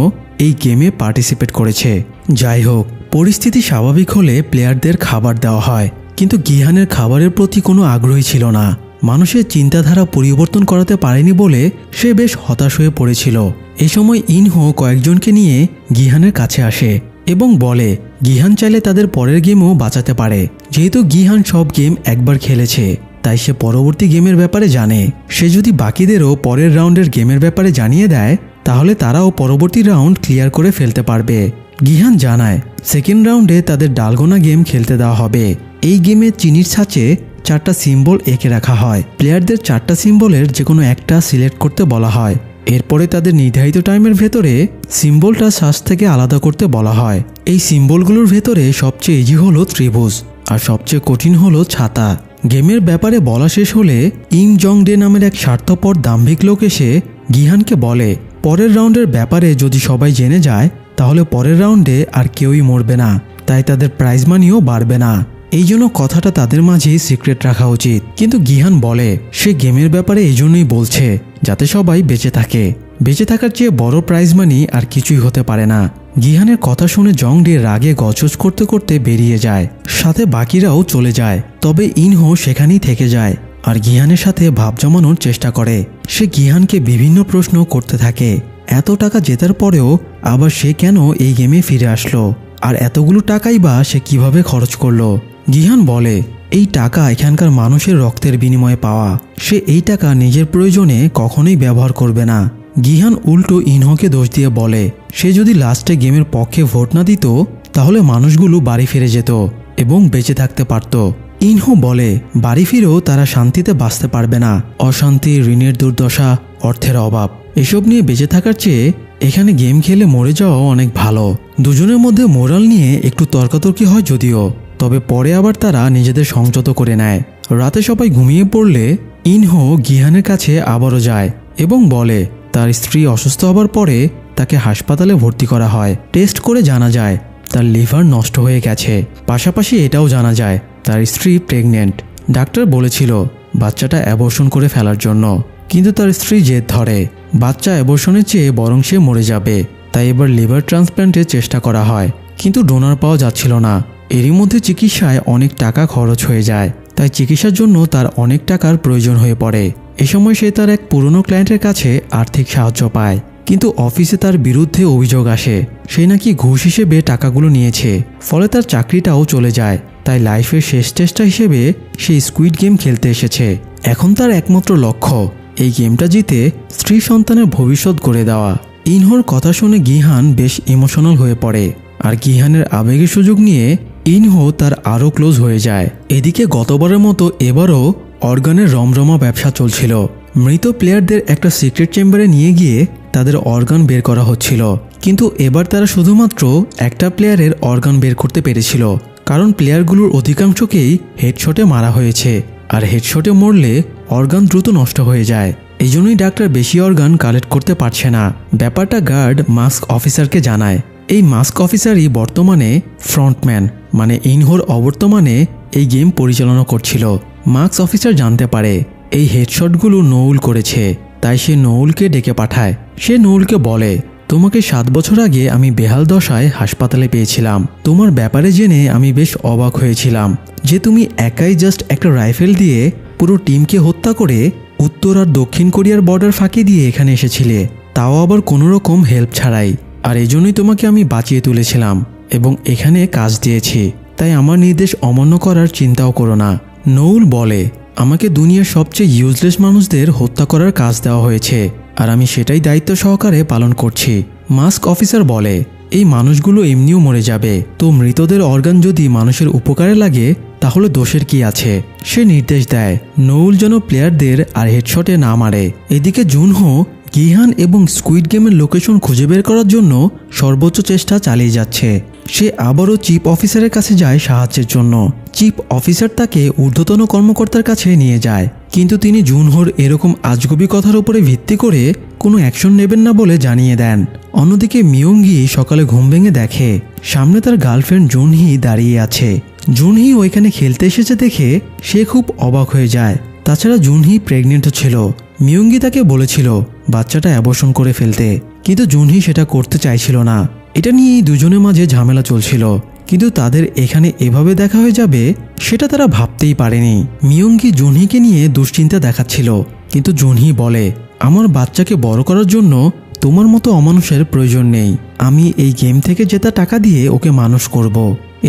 এই গেমে পার্টিসিপেট করেছে। যাই হোক, পরিস্থিতি স্বাভাবিক হলে প্লেয়ারদের খাবার দেওয়া হয়, কিন্তু গিহানের খাবারের প্রতি কোনো আগ্রহী ছিল না। মানুষের চিন্তাধারা পরিবর্তন করাতে পারেনি বলে সে বেশ হতাশ হয়ে পড়েছিল। এই সময় ইনহো কয়েকজনকে নিয়ে গিহানের কাছে আসে এবং বলে গিহান চাইলে তাদের পরের গেমও বাঁচাতে পারে। যেহেতু গিহান সব গেম একবার খেলেছে তাই সে পরবর্তী গেমের ব্যাপারে জানে। সে যদি বাকিদেরও পরের রাউন্ডের গেমের ব্যাপারে জানিয়ে দেয় তাহলে তারাও পরবর্তী রাউন্ড ক্লিয়ার করে ফেলতে পারবে। গিহান জানায় সেকেন্ড রাউন্ডে তাদের ডালগোনা গেম খেলতে দেওয়া হবে। এই গেমে চিনির ছাঁচে 4টা সিম্বল এঁকে রাখা হয়। প্লেয়ারদের 4টা সিম্বলের যে কোনো একটা সিলেক্ট করতে বলা হয়। এরপরে তাদের নির্ধারিত টাইমের ভেতরে সিম্বলটা শ্বাস থেকে আলাদা করতে বলা হয়। এই সিম্বলগুলোর ভেতরে সবচেয়ে ইজি হলো ত্রিভুজ আর সবচেয়ে কঠিন হলো ছাতা। গেমের ব্যাপারে বলা শেষ হলে ইং জং ডে নামের এক স্বার্থপর দাম্ভিক লোক এসে গিহানকে বলে পরের রাউন্ডের ব্যাপারে যদি সবাই জেনে যায় তাহলে পরের রাউন্ডে আর কেউই মরবে না, তাই তাদের প্রাইজ মানিও বাড়বে না। এই জন্য কথাটা তাদের মাঝেই সিক্রেট রাখা উচিত। কিন্তু গিহান বলে সে গেমের ব্যাপারে এই জন্যই বলছে যাতে সবাই বেঁচে থাকে। বেঁচে থাকার চেয়ে বড় প্রাইজ মানি আর কিছুই হতে পারে না। গিহানের কথা শুনে জংডে রাগে গজগজ করতে করতে বেরিয়ে যায়, সাথে বাকিরাও চলে যায়। তবে ইনহো সেখানেই থেকে যায় আর গিহানের সাথে ভাব জমানোর চেষ্টা করে। সে গিহানকে বিভিন্ন প্রশ্ন করতে থাকে, এত টাকা জেতার পরেও আবার সে কেন এই গেমে ফিরে আসলো, আর এতগুলো টাকাই বা সে কিভাবে খরচ করলো। গিহান বলে এই টাকা এখানকার মানুষের রক্তের বিনিময়ে পাওয়া, সে এই টাকা নিজের প্রয়োজনে কখনোই ব্যবহার করবে না। গিহান উল্টো ইনহোকে দোষ দিয়ে বলে সে যদি লাস্টে গেমের পক্ষে ভোট না দিত তাহলে মানুষগুলো বাড়ি ফিরে যেত এবং বেঁচে থাকতে পারত। ইনহো বলে বাড়ি ফিরেও তারা শান্তিতে বাঁচতে পারবে না, অশান্তি, ঋণের দুর্দশা, অর্থের অভাব, এসব নিয়ে বেঁচে থাকার চেয়ে এখানে গেম খেলে মরে যাওয়া অনেক ভালো। দুজনের মধ্যে মোরাল নিয়ে একটু তর্কাতর্কি হয় যদিও, তবে পরে আবার তারা নিজেদের সংযত করে নেয়। রাতে সবাই ঘুমিয়ে পড়লে ইনহো গিহানের কাছে আবারও যায় এবং বলে তার স্ত্রী অসুস্থ হবার পরে তাকে হাসপাতালে ভর্তি করা হয়। টেস্ট করে জানা যায় তার লিভার নষ্ট হয়ে গেছে, পাশাপাশি এটাও জানা যায় তার স্ত্রী প্রেগনেন্ট। ডাক্তার বলেছিল বাচ্চাটা অ্যাবর্শন করে ফেলার জন্য, কিন্তু তার স্ত্রী জেদ ধরে বাচ্চা অ্যাবর্শনের চেয়ে বরং সে মরে যাবে, তাই এবার লিভার ট্রান্সপ্ল্যান্টের চেষ্টা করা হয়, কিন্তু ডোনার পাওয়া যাচ্ছিল না। এরই মধ্যে চিকিৎসায় অনেক টাকা খরচ হয়ে যায়, তাই চিকিৎসার জন্য তার অনেক টাকার প্রয়োজন হয়ে পড়ে। এ সময় সে তার এক পুরনো ক্লায়েন্টের কাছে আর্থিক সাহায্য পায়, কিন্তু অফিসে তার বিরুদ্ধে অভিযোগ আসে সে নাকি ঘুষ হিসেবে টাকাগুলো নিয়েছে, ফলে তার চাকরিটাও চলে যায়। তাই লাইফের শেষ চেষ্টা হিসেবে সে স্কুইড গেম খেলতে এসেছে। এখন তার একমাত্র লক্ষ্য এই গেমটা জিতে স্ত্রী সন্তানের ভবিষ্যৎ গড়ে দেওয়া। ইনহোর কথা শুনে গিহান বেশ ইমোশনাল হয়ে পড়ে, আর গিহানের আবেগের সুযোগ নিয়ে ইনহো তার আরও ক্লোজ হয়ে যায়। এদিকে গতবারের মতো এবারও অর্গানের রমরমা ব্যবসা চলছিল। মৃত প্লেয়ারদের একটা সিক্রেট চেম্বারে নিয়ে গিয়ে তাদের অর্গান বের করা হচ্ছিল, কিন্তু এবার তারা শুধুমাত্র একটা প্লেয়ারের অর্গান বের করতে পেরেছিল, কারণ প্লেয়ারগুলোর অধিকাংশকেই হেডশটে মারা হয়েছে, আর হেডশটে মরলে অর্গান দ্রুত নষ্ট হয়ে যায়। এই জন্যই ডাক্তার বেশি অর্গান কালেক্ট করতে পারছে না। ব্যাপারটা গার্ড মাস্ক অফিসারকে জানায়। এই মাস্ক অফিসারই বর্তমানে ফ্রন্টম্যান, মানে ইনহোর অবর্তমানে এই গেম পরিচালনা করছিল। মাস্ক অফিসার জানতে পারে এই হেডশটগুলো নৌল করেছে, তাই সে নৌলকে ডেকে পাঠায়। সে নৌলকে বলে তোমাকে 7 বছর আগে আমি বেহাল দশায় হাসপাতালে পেয়েছিলাম, তোমার ব্যাপারে জেনে আমি বেশ অবাক হয়েছিলাম যে তুমি একাই জাস্ট একটা রাইফেল দিয়ে পুরো টিমকে হত্যা করে উত্তর আর দক্ষিণ কোরিয়ার বর্ডার ফাঁকি দিয়ে এখানে এসেছিলে, তাও আবার কোনো রকম হেল্প ছাড়াই। আর এই জন্যই তোমাকে আমি বাঁচিয়ে তুলেছিলাম এবং এখানে কাজ দিয়েছি, তাই আমার নির্দেশ অমান্য করার চিন্তাও করো না। নৌল বলে আমাকে দুনিয়ার সবচেয়ে ইউজলেস মানুষদের হত্যা করার কাজ দেওয়া হয়েছে, আর আমি সেটাই দায়িত্ব সহকারে পালন করছি। মাস্ক অফিসার বলে এই মানুষগুলো এমনিও মরে যাবে, তো মৃতদের অর্গান যদি মানুষের উপকারে লাগে তাহলে দোষের কি আছে। সে নির্দেশ দেয় নৌল যেন প্লেয়ারদের আর হেডশটে না মারে। এদিকে জুনহো গিহান এবং স্কুইড গেমের লোকেশন খুঁজে বের করার জন্য সর্বোচ্চ চেষ্টা চালিয়ে যাচ্ছে। সে আবারও চিফ অফিসারের কাছে যায় সাহায্যের জন্য। চিফ অফিসার তাকে ঊর্ধ্বতন কর্মকর্তার কাছে নিয়ে যায়, কিন্তু তিনি জুনহোর এরকম আজগুবি কথার উপরে ভিত্তি করে কোনো অ্যাকশন নেবেন না বলে জানিয়ে দেন। অন্যদিকে মিয়ংগি সকালে ঘুম ভেঙে দেখে সামনে তার গার্লফ্রেন্ড জুনহি দাঁড়িয়ে আছে। জুনহি ওইখানে খেলতে এসেছে দেখে সে খুব অবাক হয়ে যায়। তাছাড়া জুনহি প্রেগনেন্টও ছিল। মিয়ংগি তাকে বলেছিল বাচ্চাটা অ্যাবর্শন করে ফেলতে, কিন্তু জুনহি সেটা করতে চাইছিল না। এটা নিয়েই দুজনের মাঝে ঝামেলা চলছিল, কিন্তু তাদের এখানে এভাবে দেখা হয়ে যাবে সেটা তারা ভাবতেই পারেনি। মিয়ংগি জুনহিকে নিয়ে দুশ্চিন্তা দেখাচ্ছিল, কিন্তু জুনহি বলে আমার বাচ্চাকে বড় করার জন্য তোমার মতো অমানুষের প্রয়োজন নেই, আমি এই গেম থেকে জেতা টাকা দিয়ে ওকে মানুষ করব।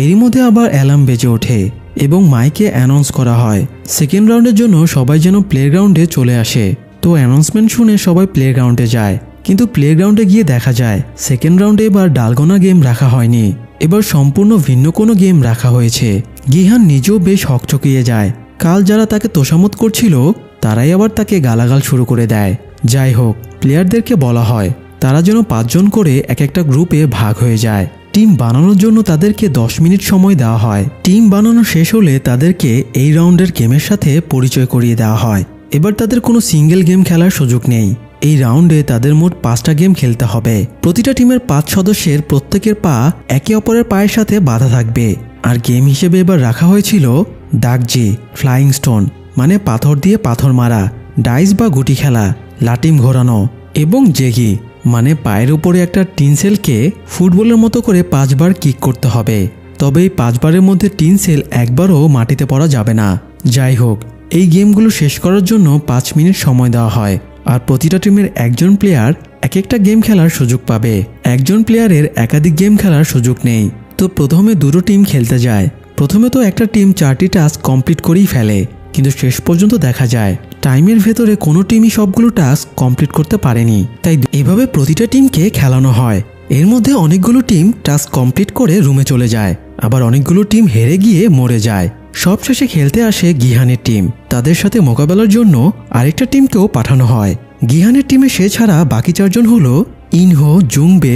এরই মধ্যে আবার অ্যালার্ম বেজে ওঠে এবং মাইকে অ্যানাউন্স করা হয় সেকেন্ড রাউন্ডের জন্য সবাই যেন প্লেগ্রাউন্ডে চলে আসে। তো অ্যানাউন্সমেন্ট শুনে সবাই প্লেগ্রাউন্ডে যায়, কিন্তু প্লেগ্রাউন্ডে গিয়ে দেখা যায় সেকেন্ড রাউন্ডে এবার ডালগোনা গেম রাখা হয়নি, এবার সম্পূর্ণ ভিন্ন কোনো গেম রাখা হয়েছে। গিহান নিজেও বেশ হকচকিয়ে যায়। কাল যারা তাকে তোষামত করছিল তারাই আবার তাকে গালাগাল শুরু করে দেয়। যাই হোক, প্লেয়ারদেরকে বলা হয় তারা যেন 5 জন করে এক একটা গ্রুপে ভাগ হয়ে যায়। টিম বানানোর জন্য তাদেরকে 10 মিনিট সময় দেওয়া হয়। টিম বানানো শেষ হলে তাদেরকে এই রাউন্ডের গেমের সাথে পরিচয় করিয়ে দেওয়া হয়। এবার তাদের কোনো সিঙ্গেল গেম খেলার সুযোগ নেই, এই রাউন্ডে তাদের মোট 5টা গেম খেলতে হবে। প্রতিটা টিমের 5 সদস্যের প্রত্যেকের পা একে অপরের পায়ের সাথে বাঁধা থাকবে। আর গেম হিসেবে এবার রাখা হয়েছিল দাগজি, ফ্লাইং স্টোন মানে পাথর দিয়ে পাথর মারা, ডাইস বা গুটি খেলা, লাটিম ঘোরানো এবং জেগি মানে পায়ের উপরে একটা টিনসেলকে ফুটবলের মতো করে 5 বার কিক করতে হবে। তবে এই 5 বারের মধ্যে টিনসেল একবারও মাটিতে পড়া যাবে না। যাই হোক, এই গেমগুলো শেষ করার জন্য 5 মিনিট সময় দেওয়া হয়। আর প্রতিটা টিমের একজন প্লেয়ার এক একটা গেম খেলার সুযোগ পাবে। একজন প্লেয়ারের একাধিক গেম খেলার সুযোগ নেই। তো প্রথমে দুটো টিম খেলতে যায়। প্রথমে তো একটা টিম 4টি টাস্ক কমপ্লিট করেই ফেলে, কিন্তু শেষ পর্যন্ত দেখা যায় টাইমের ভেতরে কোনো টিমই সবগুলো টাস্ক কমপ্লিট করতে পারেনি। তাই এভাবে প্রতিটা টিমকে খেলানো হয়। এর মধ্যে অনেকগুলো টিম টাস্ক কমপ্লিট করে রুমে চলে যায়, আবার অনেকগুলো টিম হেরে গিয়ে মরে যায়। সবশেষে খেলতে আসে গিহানের টিম। তাদের সাথে মোকাবেলার জন্য আরেকটা টিমকেও পাঠানো হয়। গিহানের টিমে সে ছাড়া বাকি 4 জন হলো ইনহো, জুংবে,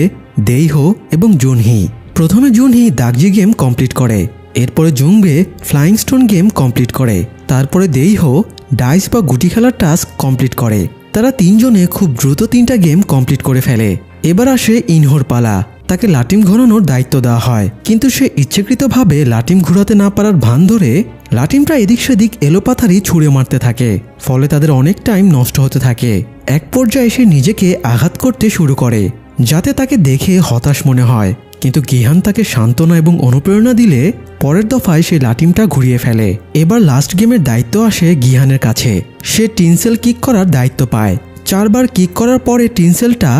দেইহো এবং জুনহি। প্রথমে জুনহি দাগজি গেম কমপ্লিট করে, এরপরে জুংবে ফ্লাইং স্টোন গেম কমপ্লিট করে, তারপরে দেইহো ডাইস বা গুটি খেলার টাস্ক কমপ্লিট করে। তারা 3 জনে খুব দ্রুত 3টা গেম কমপ্লিট করে ফেলে। এবার আসে ইনহোর পালা। তাকে লাটিম ঘোরানোর দায়িত্ব দেওয়া হয়, কিন্তু সে ইচ্ছাকৃতভাবে লাটিম ঘোরাতে না পারার ভান ধরে লাটিমটা এদিক সেদিক এলোপাথারি ছুঁড়ে মারতে থাকে। ফলে তাদের অনেক টাইম নষ্ট হতে থাকে। এক পর্যায়ে সে নিজেকে আঘাত করতে শুরু করে, যাতে তাকে দেখে হতাশ মনে হয়। কিন্তু গিহান তাকে সান্ত্বনা এবং অনুপ্রেরণা দিলে পরের দফায় সে লাটিমটা ঘুরিয়ে ফেলে। এবার লাস্ট গেমের দায়িত্ব আসে গিহানের কাছে। সে টিনসেল কিক করার দায়িত্ব পায়। 4 বার কিক করার পরে টিনসেলটা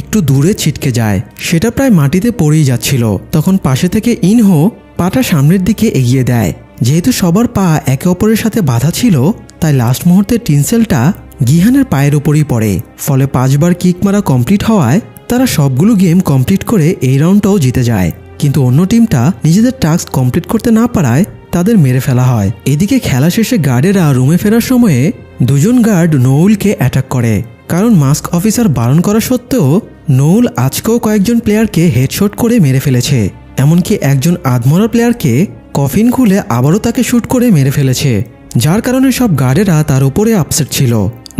একটু দূরে ছিটকে যায়। সেটা প্রায় মাটিতে পড়েই যাচ্ছিল। তখন পাশে থেকে ইনহো পাটা সামনের দিকে এগিয়ে দেয়। যেহেতু সবার পা একে অপরের সাথে বাঁধা ছিল, তাই লাস্ট মুহূর্তে টিনসেলটা গিহানের পায়ের উপরই পড়ে। ফলে 5 বার কিক মারা কমপ্লিট হওয়ায় তারা সবগুলো গেম কমপ্লিট করে এই রাউন্ডটাও জিতে যায়। কিন্তু অন্য টিমটা নিজেদের টাস্ক কমপ্লিট করতে না পারায় তাদের মেরে ফেলা হয়। এদিকে খেলা শেষে গার্ডেরা রুমে ফেরার সময়ে 2 জন গার্ড নৌলকে অ্যাটাক করে। কারণ মাস্ক অফিসার বারণ করা সত্ত্বেও নৌল আজকেও কয়েকজন প্লেয়ারকে হেডশট করে মেরে ফেলেছে। এমনকি একজন আধমরা প্লেয়ারকে কফিন খুলে আবারও তাকে শুট করে মেরে ফেলেছে, যার কারণে সব গার্ডেরা তার উপরে আপসেট ছিল।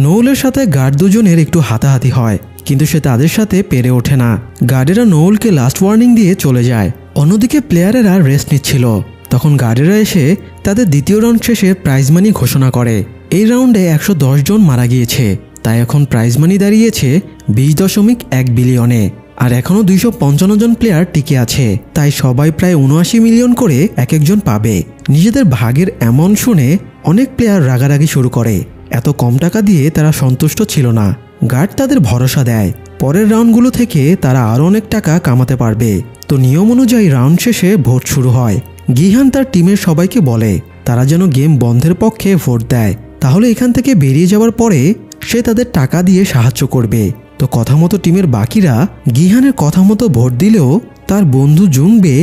নৌলের সাথে গার্ড 2 জনের একটু হাতাহাতি হয়, কিন্তু সে তাদের সাথে পেরে ওঠে না। গার্ডেরা নৌলকে লাস্ট ওয়ার্নিং দিয়ে চলে যায়। অন্যদিকে প্লেয়ারেরা রেস্ট নিচ্ছিল। তখন গার্ডেরা এসে তাদের দ্বিতীয় রাউন্ড শেষে প্রাইজ মানি ঘোষণা করে। এই রাউন্ডে 110 জন মারা গিয়েছে, তাই এখন প্রাইজ মানি দাঁড়িয়েছে 20.1 বিলিয়নে। আর এখনও 255 জন প্লেয়ার টিকে আছে, তাই সবাই প্রায় 79 মিলিয়ন করে এক একজন পাবে। নিজেদের ভাগের এমন শুনে অনেক প্লেয়ার রাগারাগি শুরু করে। এত কম টাকা দিয়ে তারা সন্তুষ্ট ছিল না। গার্ড তাদের ভরসা দেয় পরের রাউন্ডগুলো থেকে তারা আরও অনেক টাকা কামাতে পারবে। তো নিয়ম অনুযায়ী রাউন্ড শেষে ভোট শুরু হয়। গিহান তার টিমের সবাইকে বলে তারা যেন গেম বন্ধের পক্ষে ভোট দেয়, তাহলে এখান থেকে বেরিয়ে যাওয়ার পরে সে তাদের টাকা দিয়ে সাহায্য করবে। তো কথা মতো টিমের বাকিরা গিহানের কথা মতো ভোট দিলেও তার বন্ধু জুংবে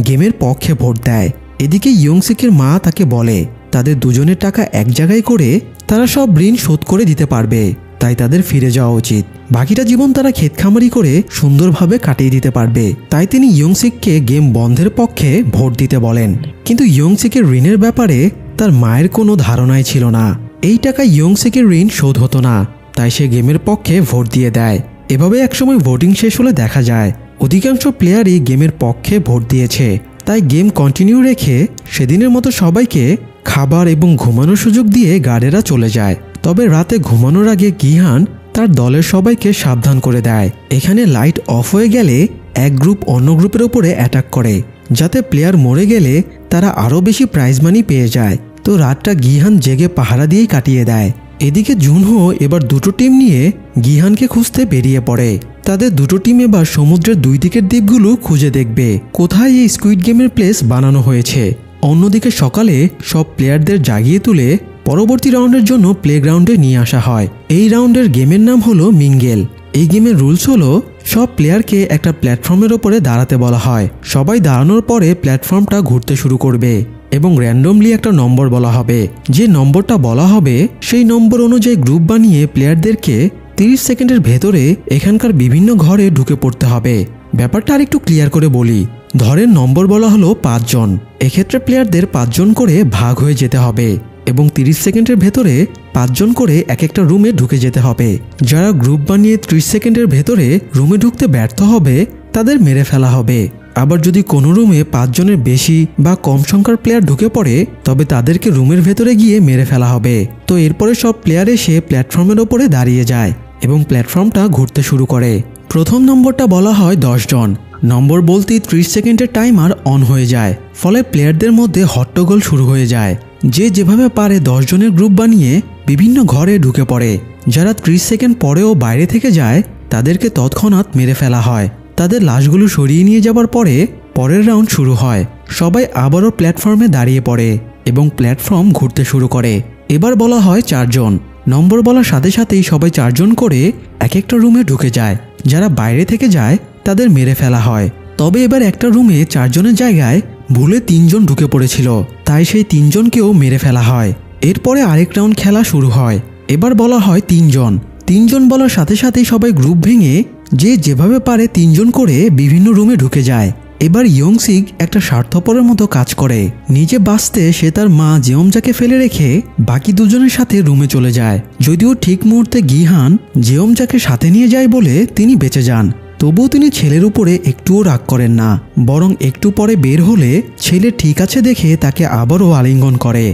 গেমের পক্ষে ভোট দেয়। এদিকে ইয়ংসিকের মা তাকে বলে তাদের দুজনের টাকা এক জায়গায় করে তারা সব ঋণ শোধ করে দিতে পারবে, তাই তাদের ফিরে যাওয়া উচিত। বাকিটা জীবন তারা ক্ষেতখামারি করে সুন্দরভাবে কাটিয়ে দিতে পারবে। তাই তিনি ইয়ংসিককে গেম বন্ধের পক্ষে ভোট দিতে বলেন। কিন্তু ইয়ংসিকের ঋণের ব্যাপারে তার মায়ের কোনো ধারণাই ছিল না। এই টাকা ইয়ংসিকের ঋণ শোধ হতো না, তাই সে গেমের পক্ষে ভোট দিয়ে দেয়। এভাবে একসময় ভোটিং শেষ হলে দেখা যায় অধিকাংশ প্লেয়ারই গেমের পক্ষে ভোট দিয়েছে। তাই গেম কন্টিনিউ রেখে সেদিনের মতো সবাইকে খাবার এবং ঘুমানোর সুযোগ দিয়ে গার্ডেরা চলে যায়। তবে রাতে ঘুমানোর আগে গিহান তার দলের সবাইকে সাবধান করে দেয় এখানে লাইট অফ হয়ে গেলে এক গ্রুপ অন্য গ্রুপের উপরে অ্যাটাক করে, যাতে প্লেয়ার মরে গেলে তারা আরও বেশি প্রাইজ মানি পেয়ে যায়। তো রাতটা গিহান জেগে পাহারা দিয়েই কাটিয়ে দেয়। এদিকে জুনহো এবার 2টো টিম নিয়ে গিহানকে খুঁজতে বেরিয়ে পড়ে। তাদের 2টো টিম এবার সমুদ্রের 2 দিকের দ্বীপগুলো খুঁজে দেখবে কোথায় এই স্কুইড গেমের প্লেস বানানো হয়েছে। অন্যদিকে সকালে সব প্লেয়ারদের জাগিয়ে তুলে পরবর্তী রাউন্ডের জন্য প্লেগ্রাউন্ডে নিয়ে আসা হয়। এই রাউন্ডের গেমের নাম হলো মিঙ্গেল। এই গেমের রুলস হলো সব প্লেয়ারকে একটা প্ল্যাটফর্মের ওপরে দাঁড়াতে বলা হয়। সবাই দাঁড়ানোর পরে প্ল্যাটফর্মটা ঘুরতে শুরু করবে এবং র্যান্ডমলি একটা নম্বর বলা হবে। যে নম্বরটা বলা হবে সেই নম্বর অনুযায়ী গ্রুপ বানিয়ে প্লেয়ারদেরকে 30 সেকেন্ডের ভেতরে এখানকার বিভিন্ন ঘরে ঢুকে পড়তে হবে। ব্যাপারটা আর একটু ক্লিয়ার করে বলি। ধরেন নম্বর বলা হলো 5 জন। এক্ষেত্রে প্লেয়ারদের 5 জন করে ভাগ হয়ে যেতে হবে। এবং 30 সেকেন্ডের ভেতরে 5 জন করে এক একটা রুমে ঢুকে যেতে হবে। যারা গ্রুপ বানিয়ে 30 সেকেন্ডের ভেতরে রুমে ঢুকতে ব্যর্থ হবে তাদের মেরে ফেলা হবে। আবার যদি কোনো রুমে 5 জনের বেশি বা কম সংখ্যার প্লেয়ার ঢুকে পড়ে তবে তাদেরকে রুমের ভেতরে গিয়ে মেরে ফেলা হবে। তো এরপরে সব প্লেয়ার এসে প্ল্যাটফর্মের ওপরে দাঁড়িয়ে যায় এবং প্ল্যাটফর্মটা ঘুরতে শুরু করে। প্রথম নম্বরটা বলা হয় 10 জন। নম্বর বলতেই 30 সেকেন্ডের টাইমার অন হয়ে যায়, ফলে প্লেয়ারদের মধ্যে হট্টগোল শুরু হয়ে যায়। যে যেভাবে পারে 10 জনের গ্রুপ বানিয়ে বিভিন্ন ঘরে ঢুকে পড়ে। যারা 30 সেকেন্ড পরেও বাইরে থেকে যায় তাদেরকে তৎক্ষণাৎ মেরে ফেলা হয়। তাদের লাশগুলো সরিয়ে নিয়ে যাবার পরে পরের রাউন্ড শুরু হয়। সবাই আবারও প্ল্যাটফর্মে দাঁড়িয়ে পড়ে এবং প্ল্যাটফর্ম ঘুরতে শুরু করে। এবার বলা হয় 4 জন। নম্বর বলার সাথে সাথেই সবাই 4 জন করে এক একটা রুমে ঢুকে যায়। যারা বাইরে থেকে যায় তাদের মেরে ফেলা হয়। তবে এবার একটা রুমে 4 জনের জায়গায় ভুলে 3 জন ঢুকে পড়েছিল, তাই সেই 3 জনকেও মেরে ফেলা হয়। এরপরে আরেক রাউন্ড খেলা শুরু হয়। এবার বলা হয় 3 জন। 3 জন বলার সাথে সাথেই সবাই গ্রুপ ভেঙে যে যেভাবে পারে 3 জন করে বিভিন্ন রুমে ঢুকে যায়। এবার ইয়ংসিক একটা স্বার্থপরের মতো কাজ করে। নিজে বাঁচতে সে তার মা জেওমজাকে ফেলে রেখে বাকি দুজনের সাথে রুমে চলে যায়। যদিও ঠিক মুহূর্তে গিহান জেওমজাকে সাথে নিয়ে যায় বলে তিনি বেঁচে যান। তবুও তিনি ছেলের উপরে একটুও রাগ করেন না, বরং একটু পরে বের হলে ছেলে ঠিক আছে দেখে তাকে আবারও আলিঙ্গন করে।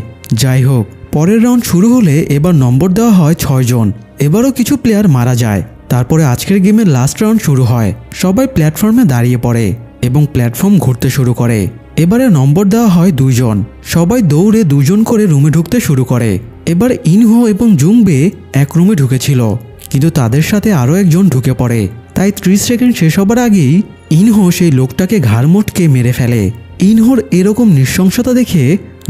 যাই হোক, পরের রাউন্ড শুরু হলে এবার নম্বর দেওয়া হয় 6 জন। এবারও কিছু প্লেয়ার মারা যায়। তারপরে আজকের গেমের লাস্ট রাউন্ড শুরু হয়। সবাই প্ল্যাটফর্মে দাঁড়িয়ে পড়ে এবং প্ল্যাটফর্ম ঘুরতে শুরু করে। এবারে নম্বর দেওয়া হয় 2 জন। সবাই দৌড়ে 2 জন করে রুমে ঢুকতে শুরু করে। এবার ইনহো এবং জুংবে এক রুমে ঢুকেছিল, কিন্তু তাদের সাথে আরও একজন ঢুকে পড়ে। তাই 30 সেকেন্ড শেষ হবার আগেই ইনহো সেই লোকটাকে ঘাড় মোটকে মেরে ফেলে। ইনহোর এরকম নৃশংসতা দেখে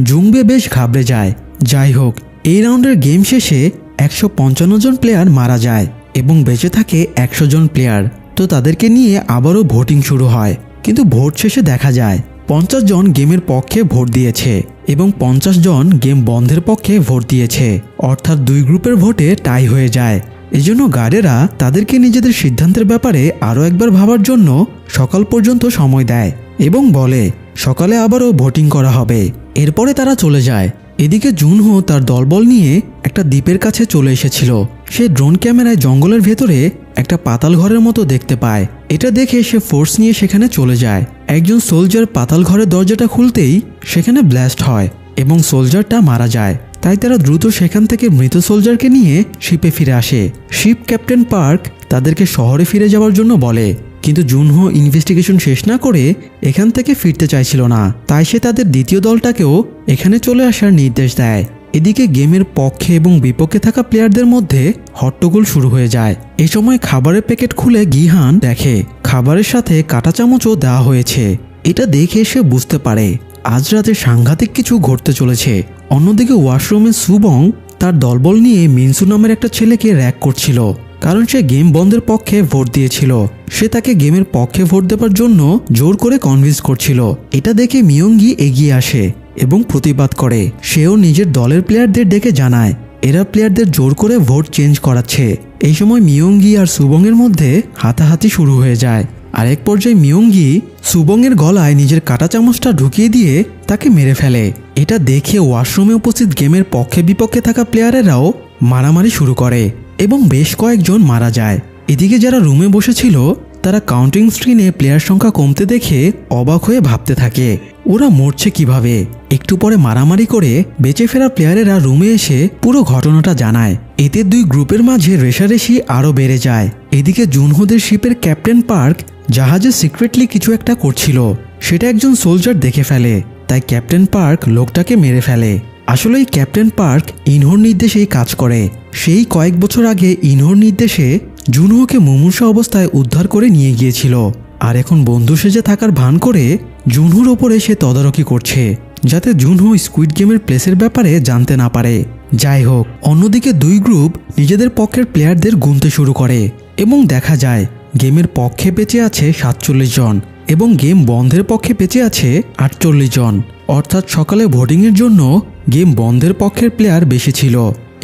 জুংবে বেশ ঘাবড়ে যায়। যাই হোক, এই রাউন্ডের গেম শেষে 155 জন প্লেয়ার মারা যায় এবং বেঁচে থাকে 100 জন প্লেয়ার। তো তাদেরকে নিয়ে আবারও ভোটিং শুরু হয়, কিন্তু ভোট শেষে দেখা যায় 50 জন গেমের পক্ষে ভোট দিয়েছে এবং 50 জন গেম বন্ধের পক্ষে ভোট দিয়েছে। অর্থাৎ 2 গ্রুপের ভোটে টাই হয়ে যায়। এজন্য গার্ডেরা তাদেরকে নিজেদের সিদ্ধান্তের ব্যাপারে আরও একবার ভাবার জন্য সকাল পর্যন্ত সময় দেয় এবং বলে সকালে আবারও ভোটিং করা হবে। এরপরে তারা চলে যায়। এদিকে জুনহো তার দলবল নিয়ে একটা দ্বীপের কাছে চলে এসেছিল। সে ড্রোন ক্যামেরায় জঙ্গলের ভেতরে একটা পাতাল ঘরের মতো দেখতে পায়। এটা দেখে সে ফোর্স নিয়ে সেখানে চলে যায়। একজন সোলজার পাতাল ঘরের দরজাটা খুলতেই সেখানে ব্লাস্ট হয় এবং সোলজারটা মারা যায়। তাই তারা দ্রুত সেখান থেকে মৃত সোলজারকে নিয়ে শিপে ফিরে আসে। শিপ ক্যাপ্টেন পার্ক তাদেরকে শহরে ফিরে যাওয়ার জন্য বলে, কিন্তু জুনহো ইনভেস্টিগেশন শেষ না করে এখান থেকে ফিরতে চাইছিল না। তাই সে তাদের দ্বিতীয় দলটাকেও এখানে চলে আসার নির্দেশ দেয়। এদিকে গেমের পক্ষে এবং বিপক্ষে থাকা প্লেয়ারদের মধ্যে হট্টগোল শুরু হয়ে যায়। এ সময় খাবারের প্যাকেট খুলে গিহান দেখে খাবারের সাথে কাঁটা চামচও দেওয়া হয়েছে। এটা দেখে সে বুঝতে পারে আজ রাতে সাংঘাতিক কিছু ঘটতে চলেছে। অন্যদিকে ওয়াশরুমে সুবং তার দলবল নিয়ে মিনসু নামের একটা ছেলেকে র্যাগ করছিল, কারণ সে গেম বন্ধের পক্ষে ভোট দিয়েছিল। সে তাকে গেমের পক্ষে ভোট দেওয়ার জন্য জোর করে কনভিন্স করছিল। এটা দেখে মিয়ঙ্গি এগিয়ে আসে এবং প্রতিবাদ করে। সেও নিজের দলের প্লেয়ারদের ডেকে জানায় এরা প্লেয়ারদের জোর করে ভোট চেঞ্জ করাচ্ছে। এই সময় মিয়ঙ্গি আর সুবংয়ের মধ্যে হাতাহাতি শুরু হয়ে যায়। আর এক পর্যায়ে মিয়ঙ্গি সুবংয়ের গলায় নিজের কাঁটা চামচটা ঢুকিয়ে দিয়ে তাকে মেরে ফেলে। এটা দেখে ওয়াশরুমে উপস্থিত গেমের পক্ষে বিপক্ষে থাকা প্লেয়ারেরাও মারামারি শুরু করে এবং বেশ কয়েকজন মারা যায়। এদিকে যারা রুমে বসেছিল তারা কাউন্টিং স্ক্রিনে প্লেয়ার সংখ্যা কমতে দেখে অবাক হয়ে ভাবতে থাকে ওরা মরছে কিভাবে। একটু পরে মারামারি করে বেঁচে ফেরা প্লেয়ারেরা রুমে এসে পুরো ঘটনাটা জানায়। এতে 2 গ্রুপের মাঝে রেষারেষি আরও বেড়ে যায়। এদিকে জুনহোদের শিপের ক্যাপ্টেন পার্ক জাহাজে সিক্রেটলি কিছু একটা করছিল, সেটা একজন সোলজার দেখে ফেলে। তাই ক্যাপ্টেন পার্ক লোকটাকে মেরে ফেলে। আসলেই ক্যাপ্টেন পার্ক ইনহোর নির্দেশেই কাজ করে। সেই কয়েক বছর আগে ইনহোর নির্দেশে জুনহোকে মুমূর্ষু অবস্থায় উদ্ধার করে নিয়ে গিয়েছিল। আর এখন বন্ধু সেজে থাকার ভান করে জুনহোর ওপরে সে তদারকি করছে, যাতে জুনহো স্কুইড গেমের প্লেসের ব্যাপারে জানতে না পারে। যাই হোক, অন্যদিকে 2 গ্রুপ নিজেদের পক্ষের প্লেয়ারদের গুনতে শুরু করে এবং দেখা যায় গেমের পক্ষে বেঁচে আছে 47 জন এবং গেম বন্ধের পক্ষে বেঁচে আছে 48 জন। অর্থাৎ সকালে ভোটিংয়ের জন্য গেম বন্ধের পক্ষের প্লেয়ার বেশি ছিল।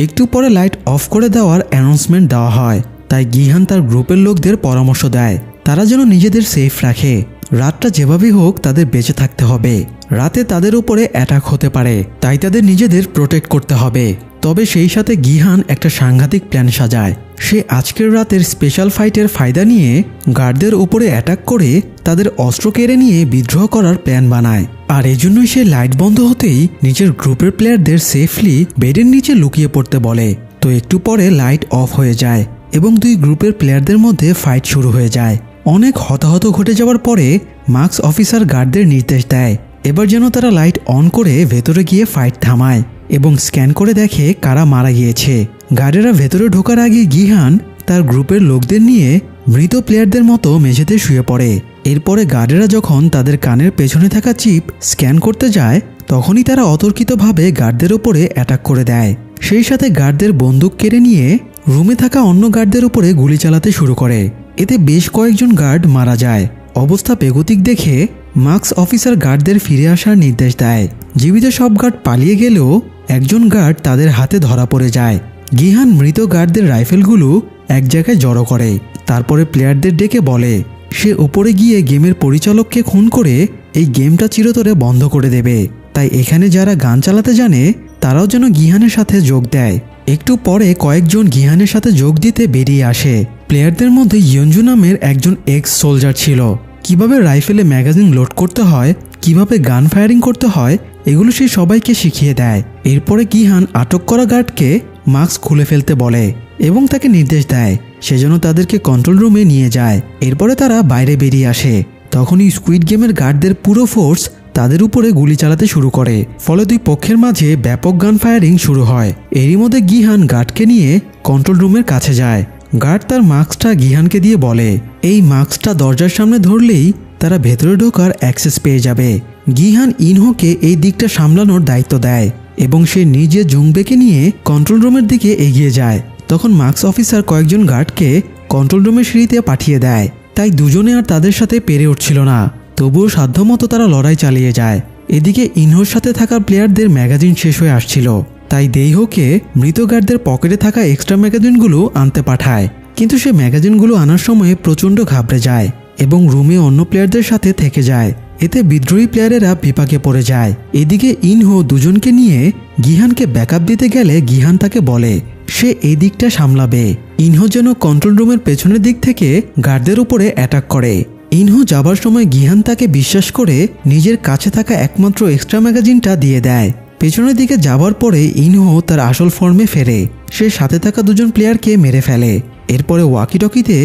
একটু পরে লাইট অফ করে দেওয়ার অ্যানাউন্সমেন্ট দেওয়া হয়। তাই গিহান তার গ্রুপের লোকদের পরামর্শ দেয় তারা যেন নিজেদের সেফ রাখে। রাতটা যেভাবেই হোক তাদের বেঁচে থাকতে হবে। রাতে তাদের উপরে অ্যাটাক হতে পারে, তাই তাদের নিজেদের প্রোটেক্ট করতে হবে। তবে সেই সাথে গিহান একটা সাংঘাতিক প্ল্যান সাজায়। সে আজকের রাতের স্পেশাল ফাইটের ফায়দা নিয়ে গার্ডদের উপরে অ্যাটাক করে তাদের অস্ত্র কেড়ে নিয়ে বিদ্রোহ করার প্ল্যান বানায়। আর এজন্যই সে লাইট বন্ধ হতেই নিজের গ্রুপের প্লেয়ারদের সেফলি বেডের নিচে লুকিয়ে পড়তে বলে। তো একটু পরে লাইট অফ হয়ে যায় এবং দুই গ্রুপের প্লেয়ারদের মধ্যে ফাইট শুরু হয়ে যায়। অনেক হতাহত ঘটে যাওয়ার পরে মার্কস অফিসার গার্ডদের নির্দেশ দেয় এবার যেন তারা লাইট অন করে ভেতরে গিয়ে ফাইট থামায় এবং স্ক্যান করে দেখে কারা মারা গিয়েছে। গার্ডেরা ভেতরে ঢোকার আগে গিহান তার গ্রুপের লোকদের নিয়ে মৃত প্লেয়ারদের মতো মেঝেতে শুয়ে পড়ে। এরপরে গার্ডেরা যখন তাদের কানের পেছনে থাকা চিপ স্ক্যান করতে যায় তখনই তারা অতর্কিতভাবে গার্ডদের উপরে অ্যাটাক করে দেয়। সেই সাথে গার্ডদের বন্দুক কেড়ে নিয়ে রুমে থাকা অন্য গার্ডদের উপরে গুলি চালাতে শুরু করে। এতে বেশ কয়েকজন গার্ড মারা যায়। অবস্থা বেগতিক দেখে মার্কস অফিসার গার্ডদের ফিরে আসার নির্দেশ দেয়। জীবিত সব গার্ড পালিয়ে গেলেও একজন গার্ড তাদের হাতে ধরা পড়ে যায়। গিহান মৃত গার্ডদের রাইফেলগুলো এক জায়গায় জড়ো করে, তারপরে প্লেয়ারদের ডেকে বলে সে উপরে গিয়ে গেমের পরিচালককে খুন করে এই গেমটা চিরতরে বন্ধ করে দেবে। তাই এখানে যারা গান চালাতে জানে তারাও যেন গিহানের সাথে যোগ দেয়। একটু পরে কয়েকজন গিহানের সাথে যোগ দিতে বেরিয়ে আসে। প্লেয়ারদের মধ্যে ইয়ঞ্জু নামের একজন এক্স সোলজার ছিল। কিভাবে রাইফেলে ম্যাগাজিন লোড করতে হয়, কিভাবে গান ফায়ারিং করতে হয়, এগুলো সে সবাইকে শিখিয়ে দেয়। এরপরে গিহান আটক করা গার্ডকে মাস্ক খুলে ফেলতে বলে এবং তাকে নির্দেশ দেয় সে যেন তাদেরকে কন্ট্রোল রুমে নিয়ে যায়। এরপরে তারা বাইরে বেরিয়ে আসে। তখনই স্কুইড গেমের গার্ডদের পুরো ফোর্স তাদের উপরে গুলি চালাতে শুরু করে, ফলে দুই পক্ষের মাঝে ব্যাপক গান ফায়ারিং শুরু হয়। এরই মধ্যে গিহান গার্ডকে নিয়ে কন্ট্রোল রুমের কাছে যায়। গার্ড তার মাস্কটা গিহানকে দিয়ে বলে এই মাস্কটা দরজার সামনে ধরলেই তারা ভেতরে ঢোকার অ্যাক্সেস পেয়ে যাবে। গিহান ইনহোকে এই দিকটা সামলানোর দায়িত্ব দেয় এবং সে নিজে জুংবেকে নিয়ে কন্ট্রোল রুমের দিকে এগিয়ে যায়। তখন মার্কস অফিসার কয়েকজন গার্ডকে কন্ট্রোল রুমের সিঁড়িতে পাঠিয়ে দেয়। তাই দুজনে আর তাদের সাথে পেরে উঠছিল না, তবুও সাধ্যমতো তারা লড়াই চালিয়ে যায়। এদিকে ইনহোর সাথে থাকা প্লেয়ারদের ম্যাগাজিন শেষ হয়ে আসছিল, তাই দেইহোকে মৃত গার্ডদের পকেটে থাকা এক্সট্রা ম্যাগাজিনগুলো আনতে পাঠায়। কিন্তু সে ম্যাগাজিনগুলো আনার সময় প্রচণ্ড ঘাবড়ে যায় এবং রুমে অন্য প্লেয়ারদের সাথে থেকে যায়। এতে বিদ্রোহী প্লেয়ারেরা বিপাকে পড়ে যায়। এদিকে ইনহো দুজনকে নিয়ে গিহানকে ব্যাকআপ দিতে গেলে গিহান তাকে বলে সে এই দিকটা সামলাবে। ইনহো যেন কন্ট্রোল রুমের পেছনের দিক থেকে গার্ডদের উপরে অ্যাটাক করে। ইনহো যাবার সময় গিহান তাকে বিশ্বাস করে নিজের কাছে থাকা একমাত্র এক্সট্রা ম্যাগাজিনটা দিয়ে দেয়। পেছনের দিকে যাবার পরে ইনহো তার আসল ফর্মে ফেরে। সে সাথে থাকা দুজন প্লেয়ারকে মেরে ফেলে। এরপরে ওয়াকি টকিতে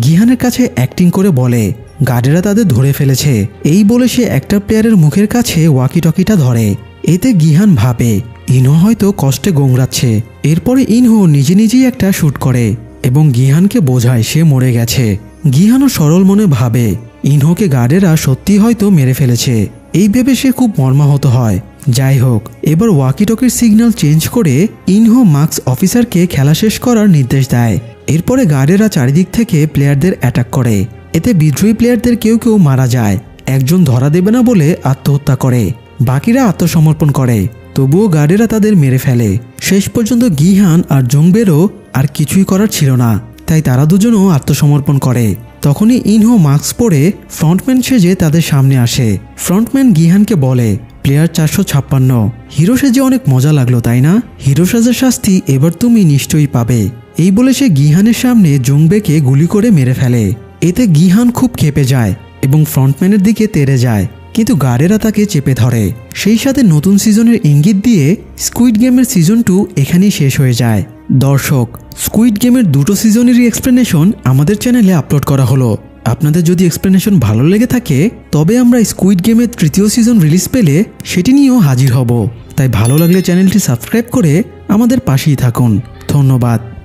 গিহানের কাছে অ্যাক্টিং করে বলে গার্ডেরা তাদের ধরে ফেলেছে। এই বলে সে একটা প্লেয়ারের মুখের কাছে ওয়াকি টকিটা ধরে। এতে গিহান ভাবে ইনহো হয়তো কষ্টে গোংরাচ্ছে। এরপরে ইনহো নিজে নিজেই একটা শ্যুট করে এবং গিহানকে বোঝায় সে মরে গেছে। গিহানও সরল মনে ভাবে ইনহোকে গার্ডেরা সত্যি হয়তো মেরে ফেলেছে। এই ভেবে সে খুব মর্মাহত হয়। যাই হোক, এবার ওয়াকি টকির সিগন্যাল চেঞ্জ করে ইনহো মার্কস অফিসারকে খেলা শেষ করার নির্দেশ দেয়। এরপরে গার্ডেরা চারিদিক থেকে প্লেয়ারদের অ্যাটাক করে। এতে বিদ্রোহী প্লেয়ারদের কেউ কেউ মারা যায়। একজন ধরা দেবে না বলে আত্মহত্যা করে, বাকিরা আত্মসমর্পণ করে। তবুও গার্ডেরা তাদের মেরে ফেলে। শেষ পর্যন্ত গিহান আর জংবেরও আর কিছুই করার ছিল না, তাই তারা দুজনও আত্মসমর্পণ করে। তখনই ইনহো মাস্ক পরে ফ্রন্টম্যান সেজে তাদের সামনে আসে। ফ্রন্টম্যান গিহানকে বলে প্লেয়ার 456, হিরো সেজে অনেক মজা লাগলো তাই না? হিরো সাজার শাস্তি এবার তুমি নিশ্চয়ই পাবে। এই বলে সে গিহানের সামনে জুংবেকে গুলি করে মেরে ফেলে। এতে গিহান খুব ক্ষেপে যায় এবং ফ্রন্টম্যানের দিকে তেড়ে যায়, কিন্তু গার্ডেরা তাকে চেপে ধরে। সেই সাথে নতুন সিজনের ইঙ্গিত দিয়ে স্কুইড গেমের সিজন 2 এখানেই শেষ হয়ে যায়। দর্শক, স্কুইড গেমের দুটো সিজনেরই এক্সপ্লেনেশন আমাদের চ্যানেলে আপলোড করা হলো। আপনাদের যদি এক্সপ্লেনেশন ভালো লেগে থাকে তবে আমরা স্কুইড গেমের তৃতীয় সিজন রিলিজ পেলে সেটি নিয়েও হাজির হব। তাই ভালো লাগলে চ্যানেলটি সাবস্ক্রাইব করে আমাদের পাশেই থাকুন। ধন্যবাদ।